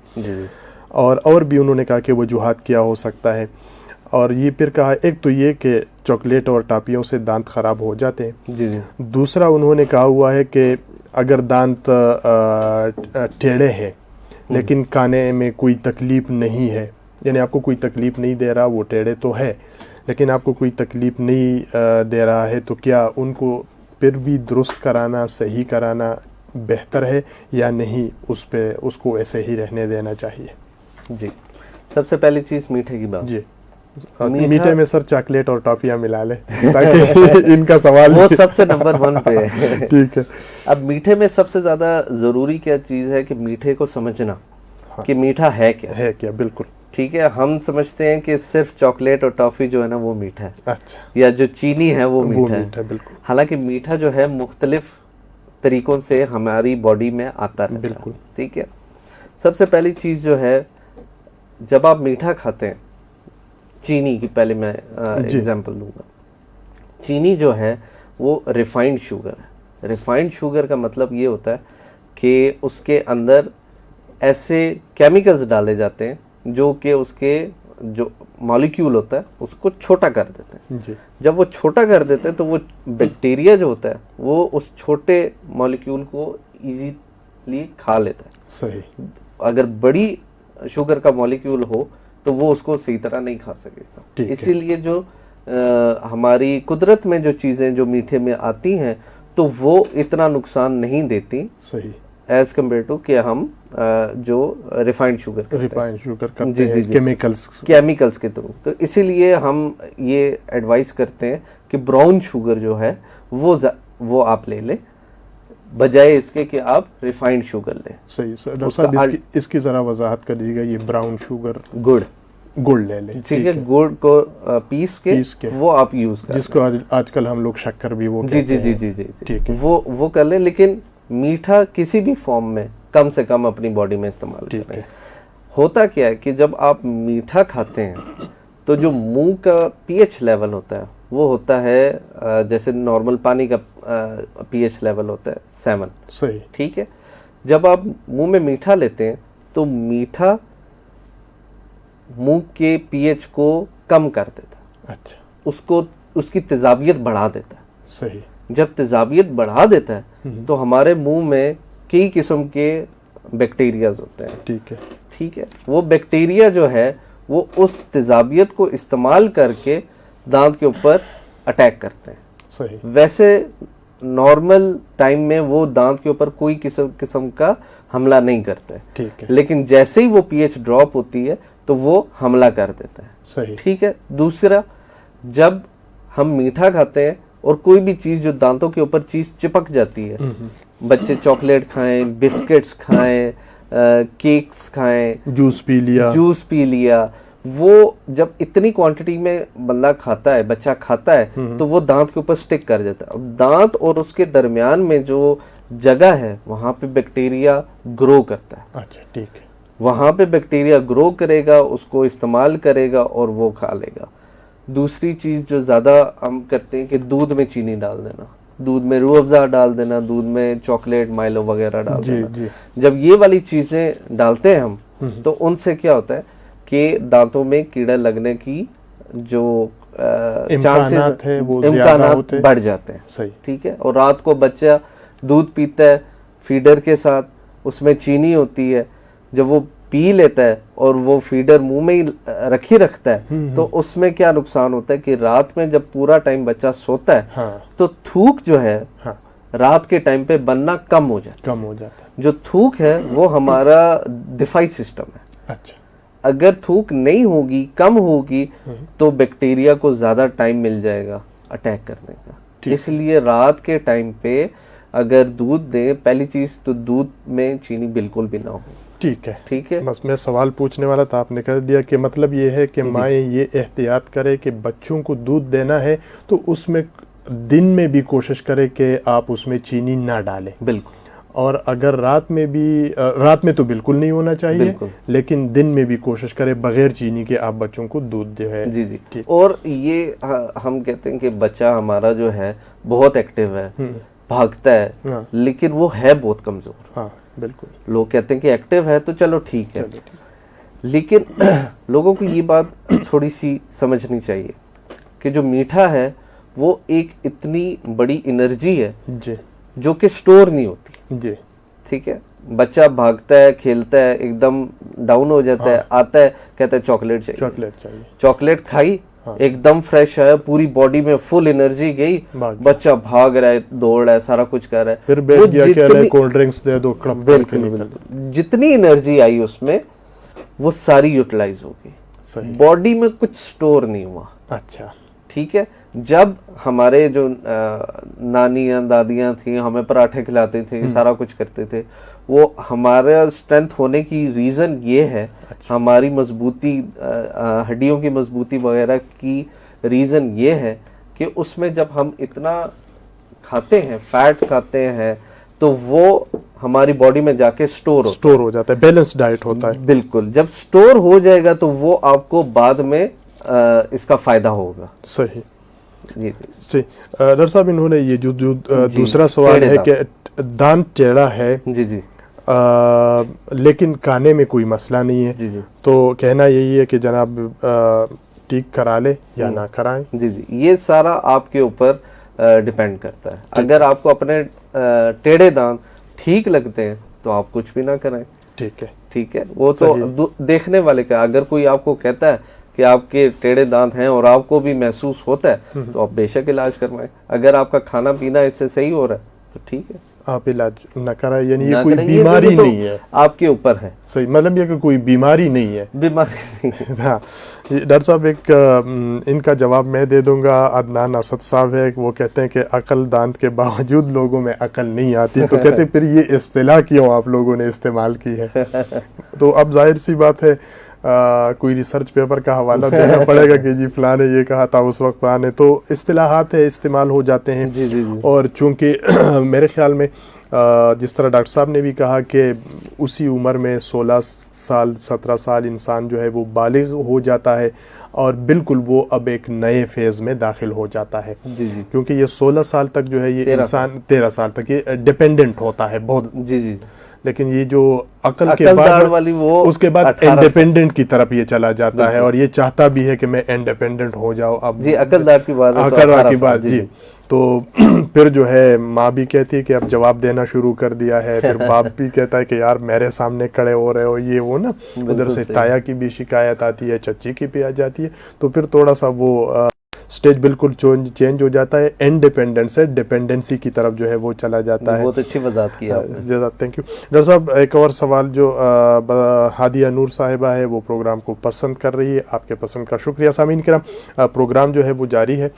اور بھی انہوں نے کہا کہ وجوہات کیا ہو سکتا ہے. اور یہ پھر کہا ایک تو یہ کہ چاکلیٹ اور ٹافیوں سے دانت خراب ہو جاتے ہیں. دوسرا انہوں نے کہا ہوا ہے کہ اگر دانت ٹیڑھے ہیں لیکن کھانے میں کوئی تکلیف نہیں ہے, یعنی آپ کو کوئی تکلیف نہیں دے رہا, وہ ٹیڑھے تو ہے لیکن آپ کو کوئی تکلیف نہیں دے رہا ہے, تو کیا ان کو پھر بھی درست کرانا, صحیح کرانا بہتر ہے یا نہیں, اس کو ایسے ہی رہنے دینا چاہیے؟ جی, سب سے پہلی چیز میٹھے کی بات. جی, میٹھے میں سر چاکلیٹ اور ٹافیاں ملا لیں تاکہ ان کا سوال وہ سب سے نمبر 1 پہ ہے. ٹھیک ہے. اب میٹھے میں سب سے زیادہ ضروری کیا چیز ہے کہ میٹھے کو سمجھنا کہ میٹھا ہے کیا. بالکل ٹھیک ہے. ہم سمجھتے ہیں کہ صرف چاکلیٹ اور ٹافی جو ہے نا وہ میٹھا ہے, اچھا, یا جو چینی ہے وہ میٹھا ہے. بالکل. حالانکہ میٹھا جو ہے مختلف طریقوں سے ہماری باڈی میں آتا رہتا ہے. بالکل ٹھیک ہے. سب سے پہلی چیز جو ہے, جب آپ میٹھا کھاتے ہیں, چینی کی پہلے میں ایگزامپل دوں گا. چینی جو ہے وہ ریفائنڈ شوگر ہے. ریفائنڈ شوگر کا مطلب یہ ہوتا ہے کہ اس کے اندر ایسے کیمیکلز ڈالے جاتے ہیں جو کہ اس کے جو مالیکیول ہوتا ہے اس کو چھوٹا کر دیتے ہیں. جب وہ چھوٹا کر دیتے ہیں تو وہ بیکٹیریا جو ہوتا ہے وہ اس چھوٹے مالیکیول کو ایزیلی کھا لیتا ہے. صحیح. اگر بڑی شوگر کا مالیکیول ہو تو وہ اس کو صحیح طرح نہیں کھا سکے گا. اسی لیے جو ہماری قدرت میں جو چیزیں جو میٹھے میں آتی ہیں تو وہ اتنا نقصان نہیں دیتی. صحیح. ایز کمپیئر ٹو کہ ہم جو ریفائنڈ شوگر کرتے ہیں کیمیکلز کے تھرو. تو اسی لیے ہم یہ ایڈوائز کرتے ہیں کہ براؤن شوگر جو ہے وہ آپ لے لیں بجائے اس کے کہ آپ ریفائنڈ شوگر لیں. صحیح سر. ڈاکٹر صاحب اس کی ذرا وضاحت کر دیجیے گا. یہ براؤن شوگر گڑ لے لیں. ٹھیک ہے. گڑ کو پیس کے وہ آپ یوز کریں, جس کو آج کل ہم لوگ شکر بھی وہ کہتے ہیں. جی ٹھیک ہے. وہ کر لیں, لیکن میٹھا کسی بھی فارم میں کم سے کم اپنی باڈی میں استعمال کریں. ہوتا کیا ہے کہ جب آپ میٹھا کھاتے ہیں تو جو منہ کا پی ایچ لیول ہوتا ہے وہ ہوتا ہے جیسے نارمل پانی کا پی ایچ لیول ہوتا ہے 7. صحیح. ٹھیک ہے. جب آپ منہ میں میٹھا لیتے ہیں تو میٹھا منہ کے پی ایچ کو کم کر دیتا ہے. اچھا. اس کی تیزابیت بڑھا دیتا ہے. صحیح. جب تیزابیت بڑھا دیتا ہے تو ہمارے منہ میں کئی قسم کے بیکٹیریاز ہوتے ہیں. ٹھیک ہے. وہ بیکٹیریا جو ہے وہ اس تیزابیت کو استعمال کر کے دانت کے اوپر اٹیک کرتے ہیں. صحیح. ویسے نارمل ٹائم میں وہ دانت کے اوپر کوئی قسم کا حملہ نہیں کرتا ہے. ٹھیک ہے. لیکن جیسے ہی وہ پی ایچ ڈراپ ہوتی ہے تو وہ حملہ کر دیتا ہے. صحیح. ٹھیک ہے. دوسرا, جب ہم میٹھا کھاتے ہیں اور کوئی بھی چیز جو دانتوں کے اوپر چیز چپک جاتی ہے, بچے چاکلیٹ کھائیں, بسکٹس کھائیں, کیکس کھائیں, جوس پی لیا, وہ جب اتنی کوانٹٹی میں بندہ کھاتا ہے, بچہ کھاتا ہے, تو وہ دانت کے اوپر سٹک کر جاتا ہے. اب دانت اور اس کے درمیان میں جو جگہ ہے وہاں پہ بیکٹیریا گرو کرتا ہے. اچھا. ٹھیک ہے. وہاں پہ بیکٹیریا گرو کرے گا, اس کو استعمال کرے گا اور وہ کھا لے گا. دوسری چیز جو زیادہ ہم کرتے ہیں کہ دودھ میں چینی ڈال دینا, دودھ میں روح افزا ڈال دینا, دودھ میں چاکلیٹ مائلو وغیرہ ڈال دینا. جب یہ والی چیزیں ڈالتے ہیں ہم تو ان سے کیا ہوتا ہے کہ دانتوں میں کیڑا لگنے کی جو امکانات بڑھ جاتے ہیں. صحیح. ٹھیک ہے. اور رات کو بچہ دودھ پیتا ہے فیڈر کے ساتھ, اس میں چینی ہوتی ہے, جب وہ پی لیتا ہے اور وہ فیڈر منہ میں ہی رکھی رکھتا ہے تو اس میں کیا نقصان ہوتا ہے کہ رات میں جب پورا ٹائم بچہ سوتا ہے تو تھوک جو ہے رات کے ٹائم پہ بننا کم ہو جاتا ہے. جو تھوک ہے وہ ہمارا دفاعی سسٹم ہے. اچھا. اگر تھوک نہیں ہوگی, کم ہوگی, تو بیکٹیریا کو زیادہ ٹائم مل جائے گا اٹیک کرنے کا. اس لیے رات کے ٹائم پہ اگر دودھ دیں پہلی چیز تو دودھ میں چینی بالکل بھی نہ ہو. ٹھیک ہے. بس میں سوال پوچھنے والا تھا، آپ نے کر دیا کہ مطلب یہ ہے کہ مائیں یہ احتیاط کرے کہ بچوں کو دودھ دینا ہے تو اس میں دن میں بھی کوشش کرے کہ آپ اس میں چینی نہ ڈالیں. بالکل. اور اگر رات میں تو بالکل نہیں ہونا چاہیے، لیکن دن میں بھی کوشش کرے بغیر چینی کے آپ بچوں کو دودھ جو ہے. جی. اور یہ ہم کہتے ہیں کہ بچہ ہمارا جو ہے بہت ایکٹیو ہے، بھاگتا ہے، لیکن وہ ہے بہت کمزور. ہاں بالکل. لوگ کہتے ہیں کہ ایکٹیو ہے تو چلو ٹھیک ہے، لیکن لوگوں کو یہ بات تھوڑی سی سمجھنی چاہیے کہ جو میٹھا ہے وہ ایک اتنی بڑی انرجی ہے جو کہ سٹور نہیں ہوتی. ٹھیک ہے. بچہ بھاگتا ہے، کھیلتا ہے، ایک دم ڈاؤن ہو جاتا ہے، آتا ہے کہتا ہے چاکلیٹ چاہیے. چاکلیٹ کھائی، ایک دم فریش آیا، پوری باڈی میں فل انرجی گئی، بچہ بھاگ رہا ہے، دوڑ رہا ہے، سارا کچھ کر رہا ہے، پھر بیٹھ گیا کہ کولڈ ڈرنکس دے دو. بالکل. جتنی انرجی آئی اس میں وہ ساری یوٹیلائز ہو گئی، باڈی میں کچھ سٹور نہیں ہوا. اچھا. ٹھیک ہے. جب ہمارے جو نانیاں دادیاں تھیں ہمیں پراٹھے کھلاتے تھے، سارا کچھ کرتے تھے، وہ ہمارا اسٹرینتھ ہونے کی ریزن یہ ہے، ہماری مضبوطی، ہڈیوں کی مضبوطی وغیرہ کی ریزن یہ ہے کہ اس میں جب ہم اتنا کھاتے ہیں، فیٹ کھاتے ہیں، تو وہ ہماری باڈی میں جا کے سٹور ہو جاتا ہے، بیلنس ڈائٹ ہوتا ہے. بالکل. جب سٹور ہو جائے گا تو وہ آپ کو بعد میں اس کا فائدہ ہوگا. صحیح. جی. ڈاکٹر صاحب انہوں نے یہ جو دوسرا سوال ہے کہ دانت ٹیڑھا ہے، جی لیکن کھانے میں کوئی مسئلہ نہیں ہے، تو کہنا یہی ہے کہ جناب ٹھیک کرا لے یا نہ کرائیں. جی. یہ سارا آپ کے اوپر ڈیپینڈ کرتا ہے. اگر آپ کو اپنے ٹیڑھے دانت ٹھیک لگتے ہیں تو آپ کچھ بھی نہ کرائیں. ٹھیک ہے. وہ تو دیکھنے والے کا. اگر کوئی آپ کو کہتا ہے کہ آپ کے ٹیڑھے دانت ہیں اور آپ کو بھی محسوس ہوتا ہے تو آپ بے شک علاج کروائیں. اگر آپ کا کھانا پینا اس سے صحیح ہو رہا ہے تو ٹھیک ہے، آپ علاج نہ کرائیں. یعنی یہ کوئی بیماری نہیں ہے، آپ کے اوپر ہے. صحیح. مطلب یہ کہ کوئی بیماری نہیں ہے. ہاں. ڈاکٹر صاحب ایک ان کا جواب میں دے دوں گا. عدنان اسد صاحب ہے، وہ کہتے ہیں کہ عقل دانت کے باوجود لوگوں میں عقل نہیں آتی، تو کہتے ہیں پھر یہ اصطلاح کیوں آپ لوگوں نے استعمال کی ہے. تو اب ظاہر سی بات ہے کوئی ریسرچ پیپر کا حوالہ دینا پڑے گا کہ جی فلاں نے یہ کہا تھا اس وقت، فلاں نے، تو اصطلاحات ہے استعمال ہو جاتے ہیں. اور چونکہ میرے خیال میں جس طرح ڈاکٹر صاحب نے بھی کہا کہ اسی عمر میں 16 سال 17 سال انسان جو ہے وہ بالغ ہو جاتا ہے اور بالکل وہ اب ایک نئے فیز میں داخل ہو جاتا ہے. کیونکہ یہ 16 سال تک جو ہے یہ انسان 13 سال تک یہ ڈیپینڈنٹ ہوتا ہے بہت. لیکن یہ جو عقل کے بعد اس کے بعد انڈیپینڈنٹ کی طرف یہ چلا جاتا ہے اور یہ چاہتا بھی ہے کہ میں انڈیپینڈنٹ ہو جاؤں. اب عقل دار کی بات جی. تو پھر جو ہے ماں بھی کہتی ہے کہ اب جواب دینا شروع کر دیا ہے، پھر باپ بھی کہتا ہے کہ یار میرے سامنے کھڑے ہو رہے ہو، یہ وہ نا. ادھر سے تایا کی بھی شکایت آتی ہے، چچی کی بھی آ جاتی ہے. تو پھر تھوڑا سا وہ سٹیج بالکل چینج ہو جاتا ہے، انڈیپینڈنٹ سے ڈیپینڈنسی کی طرف جو ہے وہ چلا جاتا ہے. بہت اچھی وضاحت کی آپ نے. تھینک یو ڈاکٹر صاحب. ایک اور سوال جو ہادیہ نور صاحبہ ہے وہ پروگرام کو پسند کر رہی ہے، آپ کے پسند کا شکریہ. سامعین کرام، پروگرام جو ہے وہ جاری ہے.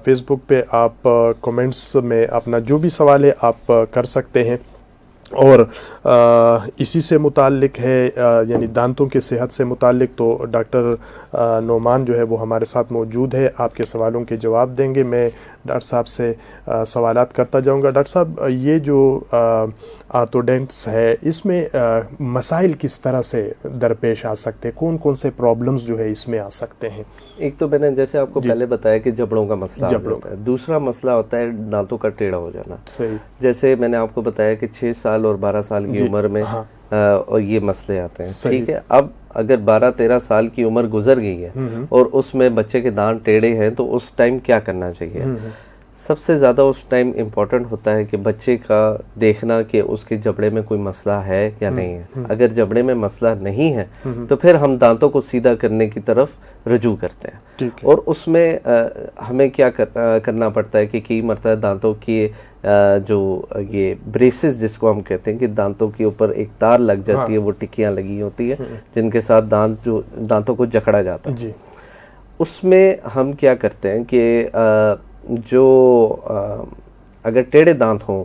فیس بک پہ آپ کمنٹس میں اپنا جو بھی سوال ہے آپ کر سکتے ہیں، اور اسی سے متعلق ہے یعنی دانتوں کی صحت سے متعلق تو ڈاکٹر نعمان جو ہے وہ ہمارے ساتھ موجود ہے، آپ کے سوالوں کے جواب دیں گے. میں ڈاکٹر صاحب سے سوالات کرتا جاؤں گا. ڈاکٹر صاحب، یہ جو آرتھوڈنٹس ہے اس میں مسائل کس طرح سے درپیش آ سکتے ہیں؟ کون کون سے پرابلمز جو ہے اس میں آ سکتے ہیں؟ ایک تو میں نے جیسے آپ کو پہلے بتایا کہ جبڑوں کا مسئلہ ہوتا ہے. دوسرا مسئلہ ہوتا ہے دانتوں کا ٹیڑھا ہو جانا. صحیح. جیسے میں نے آپ کو بتایا کہ 6 سال اور 12 سال کی عمر میں اور یہ مسئلے آتے ہیں. ٹھیک ہے. اب اگر 12-13 سال کی عمر گزر گئی ہے اور اس میں بچے کے دانت ٹیڑھے ہیں تو اس ٹائم کیا کرنا چاہیے؟ سب سے زیادہ اس ٹائم امپورٹنٹ ہوتا ہے کہ بچے کا دیکھنا کہ اس کے جبڑے میں کوئی مسئلہ ہے یا نہیں ہے. اگر جبڑے میں مسئلہ نہیں ہے تو پھر ہم دانتوں کو سیدھا کرنے کی طرف رجوع کرتے ہیں. اور اس میں ہمیں کیا کرنا پڑتا ہے کہ کئی مرتبہ دانتوں کی جو یہ بریسز جس کو ہم کہتے ہیں کہ دانتوں کے اوپر ایک تار لگ جاتی ہے، وہ ٹکیاں لگی ہوتی ہیں جن کے ساتھ دانتوں کو جکڑا جاتا ہے. اس میں ہم کیا کرتے ہیں کہ جو اگر ٹیڑھے دانت ہوں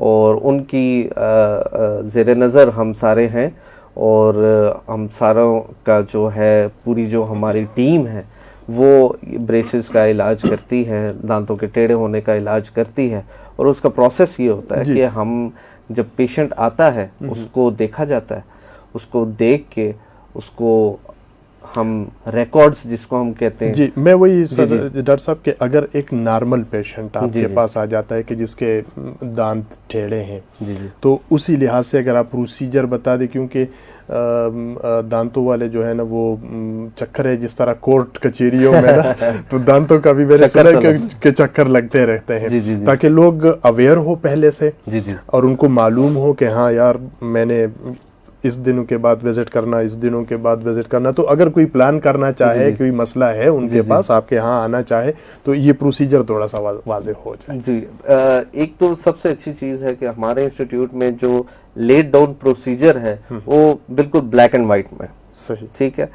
اور ان کی زیر نظر ہم سارے ہیں، اور ہم ساروں کا جو ہے پوری جو ہماری ٹیم ہے وہ بریسز کا علاج کرتی ہے، دانتوں کے ٹیڑھے ہونے کا علاج کرتی ہے. اور اس کا پروسیس یہ ہوتا ہے کہ ہم جب پیشنٹ آتا ہے اس کو دیکھا جاتا ہے، اس کو دیکھ کے اس کو ہم ریکارڈز جس کو ہم کہتے ہیں. جی میں وہی ڈاکٹر صاحب کہ اگر ایک نارمل پیشنٹ آپ کے پاس آ جاتا ہے کہ جس کے دانت ٹیڑھے ہیں، تو اسی لحاظ سے اگر آپ پروسیجر بتا دیں، کیونکہ دانتوں والے جو ہے نا وہ چکر ہے جس طرح کورٹ کچہریوں میں نا، تو دانتوں کا بھی میں نے سنا ہے کہ چکر لگتے رہتے ہیں، تاکہ لوگ اویئر ہو پہلے سے اور ان کو معلوم ہو کہ ہاں یار میں نے اس دنوں کے بعد وزٹ کرنا، اس دنوں کے بعد وزٹ کرنا. تو اگر کوئی پلان کرنا چاہے، کوئی مسئلہ ہے ان کے پاس، آپ کے ہاں آنا چاہے، تو یہ پروسیجر تھوڑا سا واضح ہو جائے. جی ایک تو سب سے اچھی چیز ہے کہ ہمارے انسٹیٹیوٹ میں جو لیٹ ڈاؤن پروسیجر ہے وہ بالکل بلیک اینڈ وائٹ میں. صحیح. ٹھیک ہے،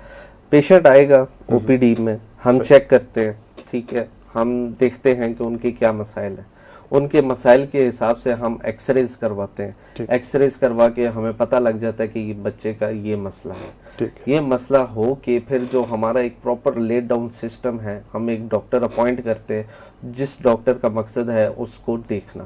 پیشنٹ آئے گا او پی ڈی میں، ہم چیک کرتے ہیں. ٹھیک ہے، ہم دیکھتے ہیں کہ ان کے کیا مسائل ہیں، ان کے مسائل کے حساب سے ہم ایکس ریز کرواتے ہیں. ایکس ریز کروا کے ہمیں پتہ لگ جاتا ہے کہ یہ بچے کا یہ مسئلہ ہے. یہ مسئلہ ہو کے پھر جو ہمارا ایک پراپر لیٹ ڈاؤن سسٹم ہے، ہم ایک ڈاکٹر اپوائنٹ کرتے ہیں جس ڈاکٹر کا مقصد ہے اس کو دیکھنا.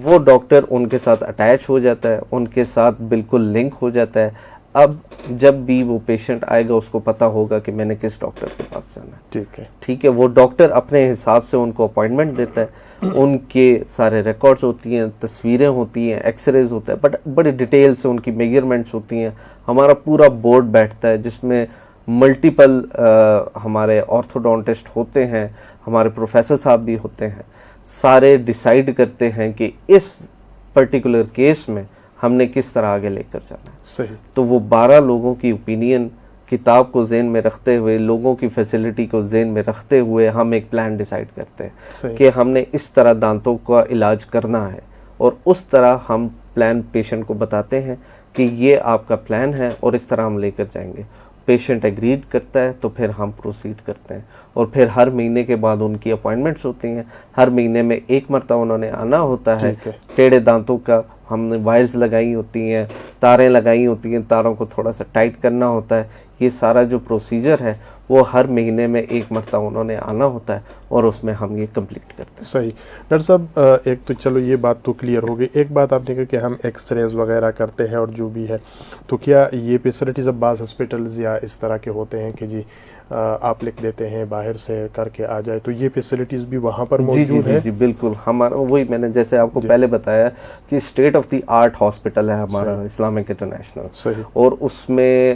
وہ ڈاکٹر ان کے ساتھ اٹیچ ہو جاتا ہے، ان کے ساتھ بالکل لنک ہو جاتا ہے. اب جب بھی وہ پیشنٹ آئے گا اس کو پتا ہوگا کہ میں نے کس ڈاکٹر کے پاس جانا ہے. ٹھیک ہے، وہ ڈاکٹر اپنے حساب سے ان کو اپوائنٹمنٹ دیتا ہے. ان کے سارے ریکارڈز ہوتی ہیں، تصویریں ہوتی ہیں، ایکس ریز ہوتا ہے، بٹ بڑی ڈیٹیل سے ان کی میجرمنٹس ہوتی ہیں. ہمارا پورا بورڈ بیٹھتا ہے جس میں ملٹیپل ہمارے آرتھوڈونٹسٹ ہوتے ہیں، ہمارے پروفیسر صاحب بھی ہوتے ہیں. سارے ڈیسائیڈ کرتے ہیں کہ اس پرٹیکولر کیس میں ہم نے کس طرح آگے لے کر جانا ہے. صحیح. تو وہ 12 لوگوں کی اوپینین کتاب کو ذہن میں رکھتے ہوئے، لوگوں کی فیسلٹی کو ذہن میں رکھتے ہوئے ہم ایک پلان ڈیسائیڈ کرتے ہیں کہ ہم نے اس طرح دانتوں کا علاج کرنا ہے. اور اس طرح ہم پلان پیشنٹ کو بتاتے ہیں کہ یہ آپ کا پلان ہے اور اس طرح ہم لے کر جائیں گے. پیشنٹ ایگریڈ کرتا ہے تو پھر ہم پروسیڈ کرتے ہیں. اور پھر ہر مہینے کے بعد ان کی اپوائنٹمنٹس ہوتی ہیں. ہر مہینے میں ایک مرتبہ انہوں نے آنا ہوتا ہے. ٹیڑھے دانتوں کا ہم نے وائرز لگائی ہوتی ہیں، تاریں لگائی ہوتی ہیں، تاروں کو تھوڑا سا ٹائٹ کرنا ہوتا ہے. یہ سارا جو پروسیجر ہے وہ ہر مہینے میں ایک مرتبہ انہوں نے آنا ہوتا ہے اور اس میں ہم یہ کمپلیٹ کرتے ہیں. صحیح. ڈاکٹر صاحب ایک تو چلو یہ بات تو کلیئر ہو گئی. ایک بات آپ نے کہا کہ ہم ایکس ریز وغیرہ کرتے ہیں اور جو بھی ہے، تو کیا یہ فیسلٹیز اب بعض ہاسپٹلز یا اس طرح کے ہوتے ہیں کہ جی آپ لکھ دیتے ہیں باہر سے کر کے آ جائے، تو یہ فیسلٹیز بھی وہاں پر موجود ہے؟ جی بالکل. ہمارا وہی میں نے جیسے آپ کو پہلے بتایا کہ state of the art hospital ہے ہمارا اسلامک انٹرنیشنل. صحیح. اور اس میں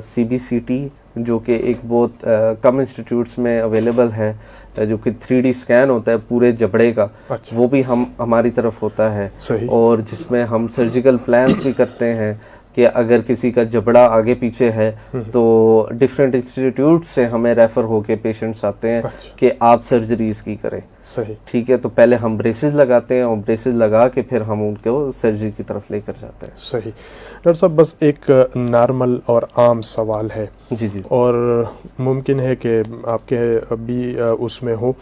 سی بی سی ٹی جو کہ ایک بہت کم انسٹیٹیوٹس میں اویلیبل ہے، جو کہ 3D اسکین ہوتا ہے پورے جبڑے کا، وہ بھی ہماری طرف ہوتا ہے. اور جس میں ہم سرجیکل پلانس بھی کرتے ہیں کہ اگر کسی کا جبڑا آگے پیچھے ہے تو ڈفرینٹ انسٹیٹیوٹ سے ہمیں ریفر ہو کے پیشنٹس آتے ہیں کہ آپ سرجری اس کی کریں. صحیح. ٹھیک ہے، تو پہلے ہم بریسز لگاتے ہیں اور بریسز لگا کے پھر ہم ان کو سرجری کی طرف لے کر جاتے ہیں. صحیح. ڈاکٹر صاحب بس ایک نارمل اور عام سوال ہے، جی اور ممکن ہے کہ آپ کے بھی اس میں ہو،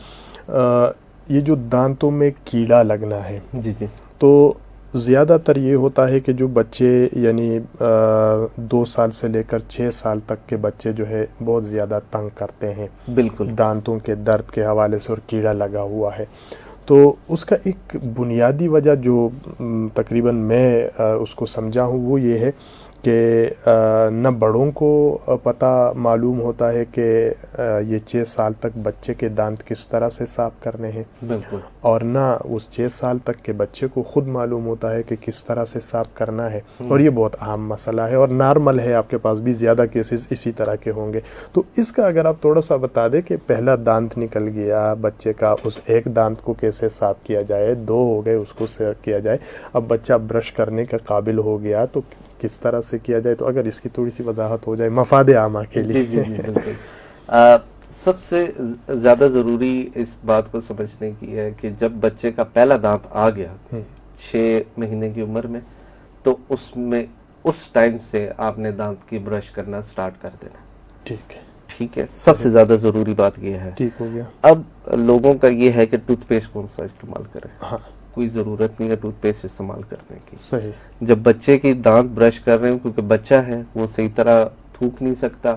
یہ جو دانتوں میں کیڑا لگنا ہے، جی تو زیادہ تر یہ ہوتا ہے کہ جو بچے یعنی 2 سال سے لے کر 6 سال تک کے بچے جو ہے بہت زیادہ تنگ کرتے ہیں بالکل دانتوں کے درد کے حوالے سے، اور کیڑا لگا ہوا ہے. تو اس کا ایک بنیادی وجہ جو تقریباً میں اس کو سمجھا ہوں وہ یہ ہے کہ نہ بڑوں کو پتہ معلوم ہوتا ہے کہ یہ 6 سال تک بچے کے دانت کس طرح سے صاف کرنے ہیں، بالکل، اور نہ اس 6 سال تک کے بچے کو خود معلوم ہوتا ہے کہ کس طرح سے صاف کرنا ہے. اور یہ بہت اہم مسئلہ ہے اور نارمل ہے، آپ کے پاس بھی زیادہ کیسز اسی طرح کے ہوں گے. تو اس کا اگر آپ تھوڑا سا بتا دیں کہ پہلا دانت نکل گیا بچے کا، اس ایک دانت کو کیسے صاف کیا جائے، 2 ہو گئے اس کو صاف کیا جائے، اب بچہ برش کرنے کا قابل ہو گیا تو کس طرح سے کیا جائے. تو اگر اس کی تھوڑی سی وضاحت ہو جائے مفاد عامہ کے لیے. جی بالکل. سب سے زیادہ ضروری اس بات کو سمجھنے کی ہے کہ جب بچے کا پہلا دانت آ گیا 6 مہینے کی عمر میں، تو اس ٹائم سے آپ نے دانت کی برش کرنا سٹارٹ کر دینا. ٹھیک ہے، سب سے زیادہ ضروری بات یہ ہے. ٹھیک ہو گیا. اب لوگوں کا یہ ہے کہ ٹوتھ پیسٹ کون سا استعمال کریں. کوئی ضرورت نہیں ہے ٹوتھ پیسٹ استعمال کرنے کی. صحیح. جب بچے کی دانت برش کر رہے ہیں کیونکہ بچہ ہے وہ صحیح طرح تھوک نہیں سکتا,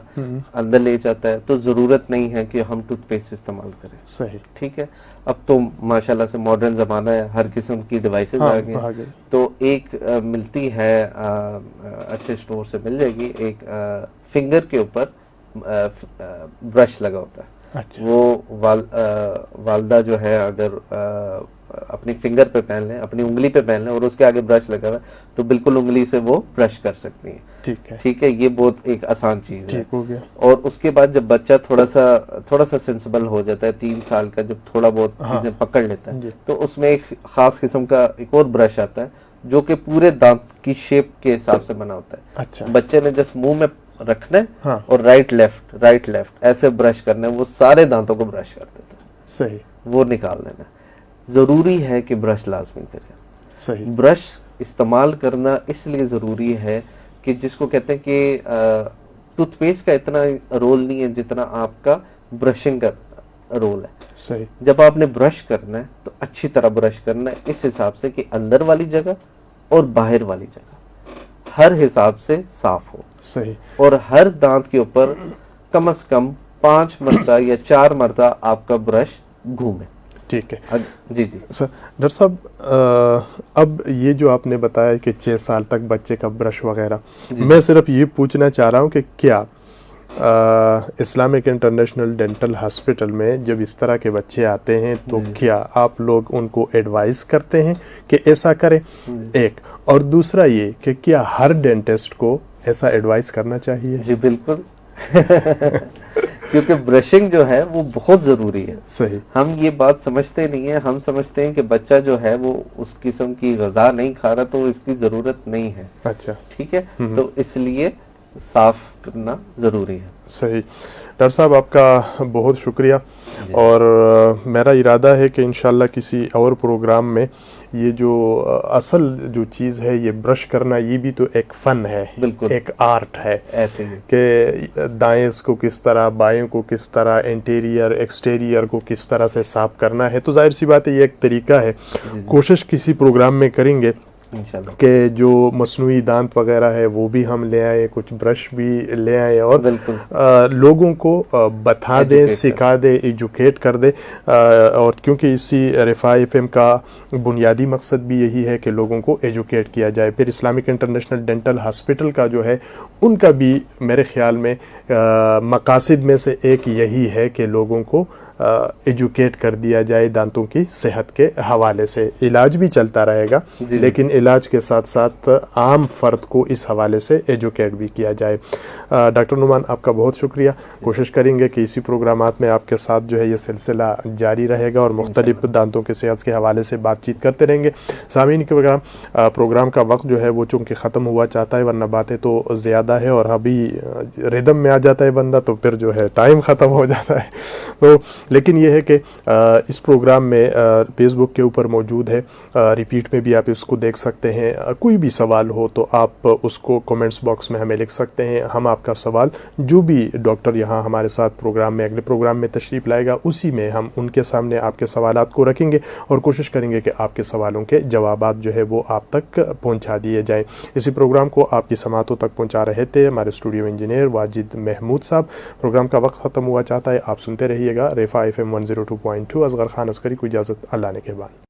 اندر لے جاتا ہے, تو ضرورت نہیں ہے کہ ہم ٹوتھ پیسٹ استعمال کریں. صحیح. ٹھیک ہے. اب تو ماشاءاللہ سے ماڈرن زمانہ ہے, ہر قسم کی ڈیوائسز آ گئی, تو ایک ملتی ہے اچھے اسٹور سے مل جائے گی, ایک فنگر کے اوپر برش لگا ہوتا ہے. وہ والدہ جو ہے اگر اپنی فنگر پہ پہن لیں, اپنی انگلی پہ پہن لیں اور اس کے آگے برش لگا ہوا ہے تو بالکل انگلی سے وہ برش کر سکتی ہیں. ٹھیک ہے. یہ بہت ایک آسان چیز ہے. اور اس کے بعد جب بچہ تھوڑا سا سینسیبل ہو جاتا ہے, 3 سال کا, جب تھوڑا بہت چیزیں پکڑ لیتا ہے, تو اس میں ایک خاص قسم کا ایک اور برش آتا ہے جو کہ پورے دانت کی شیپ کے حساب سے بنا ہوتا ہے. بچے نے جس منہ میں رکھنا ہے اور رائٹ لیفٹ ایسے برش کرنا ہے, وہ سارے دانتوں کو برش کر دیتا ہے. صحیح. وہ نکال دینا. ضروری ہے کہ برش لازمی کریں. صحیح. برش استعمال کرنا اس لیے ضروری ہے کہ جس کو کہتے ہیں کہ ٹوتھ پیسٹ کا اتنا رول نہیں ہے جتنا آپ کا برشنگ کا رول ہے. صحیح. جب آپ نے برش کرنا ہے تو اچھی طرح برش کرنا ہے, اس حساب سے کہ اندر والی جگہ اور باہر والی جگہ ہر حساب سے صاف ہو. صحیح. اور ہر دانت کے اوپر کم از کم 5 مرتبہ یا 4 مرتبہ آپ کا برش گھومے. ٹھیک ہے. جی سر ڈاکٹر صاحب, اب یہ جو آپ نے بتایا کہ 6 سال تک بچے کا برش وغیرہ, میں صرف یہ پوچھنا چاہ رہا ہوں کہ کیا اسلامک انٹرنیشنل ڈینٹل ہاسپٹل میں جب اس طرح کے بچے آتے ہیں تو کیا آپ لوگ ان کو ایڈوائز کرتے ہیں کہ ایسا کریں؟ ایک. اور دوسرا یہ کہ کیا ہر ڈینٹسٹ کو ایسا ایڈوائز کرنا چاہیے؟ جی بالکل. کیونکہ برشنگ جو ہے وہ بہت ضروری ہے. صحیح. ہم یہ بات سمجھتے نہیں ہیں, ہم سمجھتے ہیں کہ بچہ جو ہے وہ اس قسم کی غذا نہیں کھا رہا تو اس کی ضرورت نہیں ہے. اچھا. ٹھیک ہے. تو اس لیے صاف کرنا ضروری ہے. صحیح. ڈاکٹر صاحب آپ کا بہت شکریہ, اور میرا ارادہ ہے کہ انشاءاللہ کسی اور پروگرام میں یہ جو اصل جو چیز ہے یہ برش کرنا, یہ بھی تو ایک فن ہے, بالکل ایک آرٹ ہے. ایسے ہی کہ دائیں کو کس طرح, بائیں کو کس طرح, انٹیریئر ایکسٹیریئر کو کس طرح سے صاف کرنا ہے. تو ظاہر سی بات ہے یہ ایک طریقہ ہے. کوشش کسی پروگرام میں کریں گے کہ جو مصنوعی دانت وغیرہ ہے وہ بھی ہم لے آئیں, کچھ برش بھی لے آئیں, اور لوگوں کو بتا دیں, سکھا دیں, ایجوکیٹ کر دیں. اور کیونکہ اسی رفاع ایف ایم کا بنیادی مقصد بھی یہی ہے کہ لوگوں کو ایجوکیٹ کیا جائے. پھر اسلامک انٹرنیشنل ڈینٹل ہاسپٹل کا جو ہے ان کا بھی میرے خیال میں مقاصد میں سے ایک یہی ہے کہ لوگوں کو ایجوکیٹ کر دیا جائے دانتوں کی صحت کے حوالے سے. علاج بھی چلتا رہے گا, لیکن علاج کے ساتھ ساتھ عام فرد کو اس حوالے سے ایجوکیٹ بھی کیا جائے. ڈاکٹر نعمان آپ کا بہت شکریہ. کوشش کریں گے کہ اسی پروگرامات میں آپ کے ساتھ جو ہے یہ سلسلہ جاری رہے گا اور مختلف دانتوں کے صحت کے حوالے سے بات چیت کرتے رہیں گے. سامعین کے پروگرام کا وقت جو ہے وہ چونکہ ختم ہوا چاہتا ہے, ورنہ باتیں تو زیادہ ہے, اور ابھی ریدم میں آ جاتا ہے بندہ تو پھر جو ہے ٹائم ختم ہو جاتا ہے. تو لیکن یہ ہے کہ اس پروگرام میں فیس بک کے اوپر موجود ہے, ریپیٹ میں بھی آپ اس کو دیکھ سکتے ہیں. کوئی بھی سوال ہو تو آپ اس کو کومنٹس باکس میں ہمیں لکھ سکتے ہیں. ہم آپ کا سوال, جو بھی ڈاکٹر یہاں ہمارے ساتھ پروگرام میں اگلے پروگرام میں تشریف لائے گا, اسی میں ہم ان کے سامنے آپ کے سوالات کو رکھیں گے اور کوشش کریں گے کہ آپ کے سوالوں کے جوابات جو ہے وہ آپ تک پہنچا دیے جائیں. اسی پروگرام کو آپ کی سماعتوں تک پہنچا رہے تھے ہمارے اسٹوڈیو انجینئر واجد محمود صاحب. پروگرام کا وقت ختم ہوا چاہتا ہے, آپ سنتے رہیے گا رفاع ایف ایم 102.2. اصغر خان عسکری کو اجازت اللہ نے کے بعد.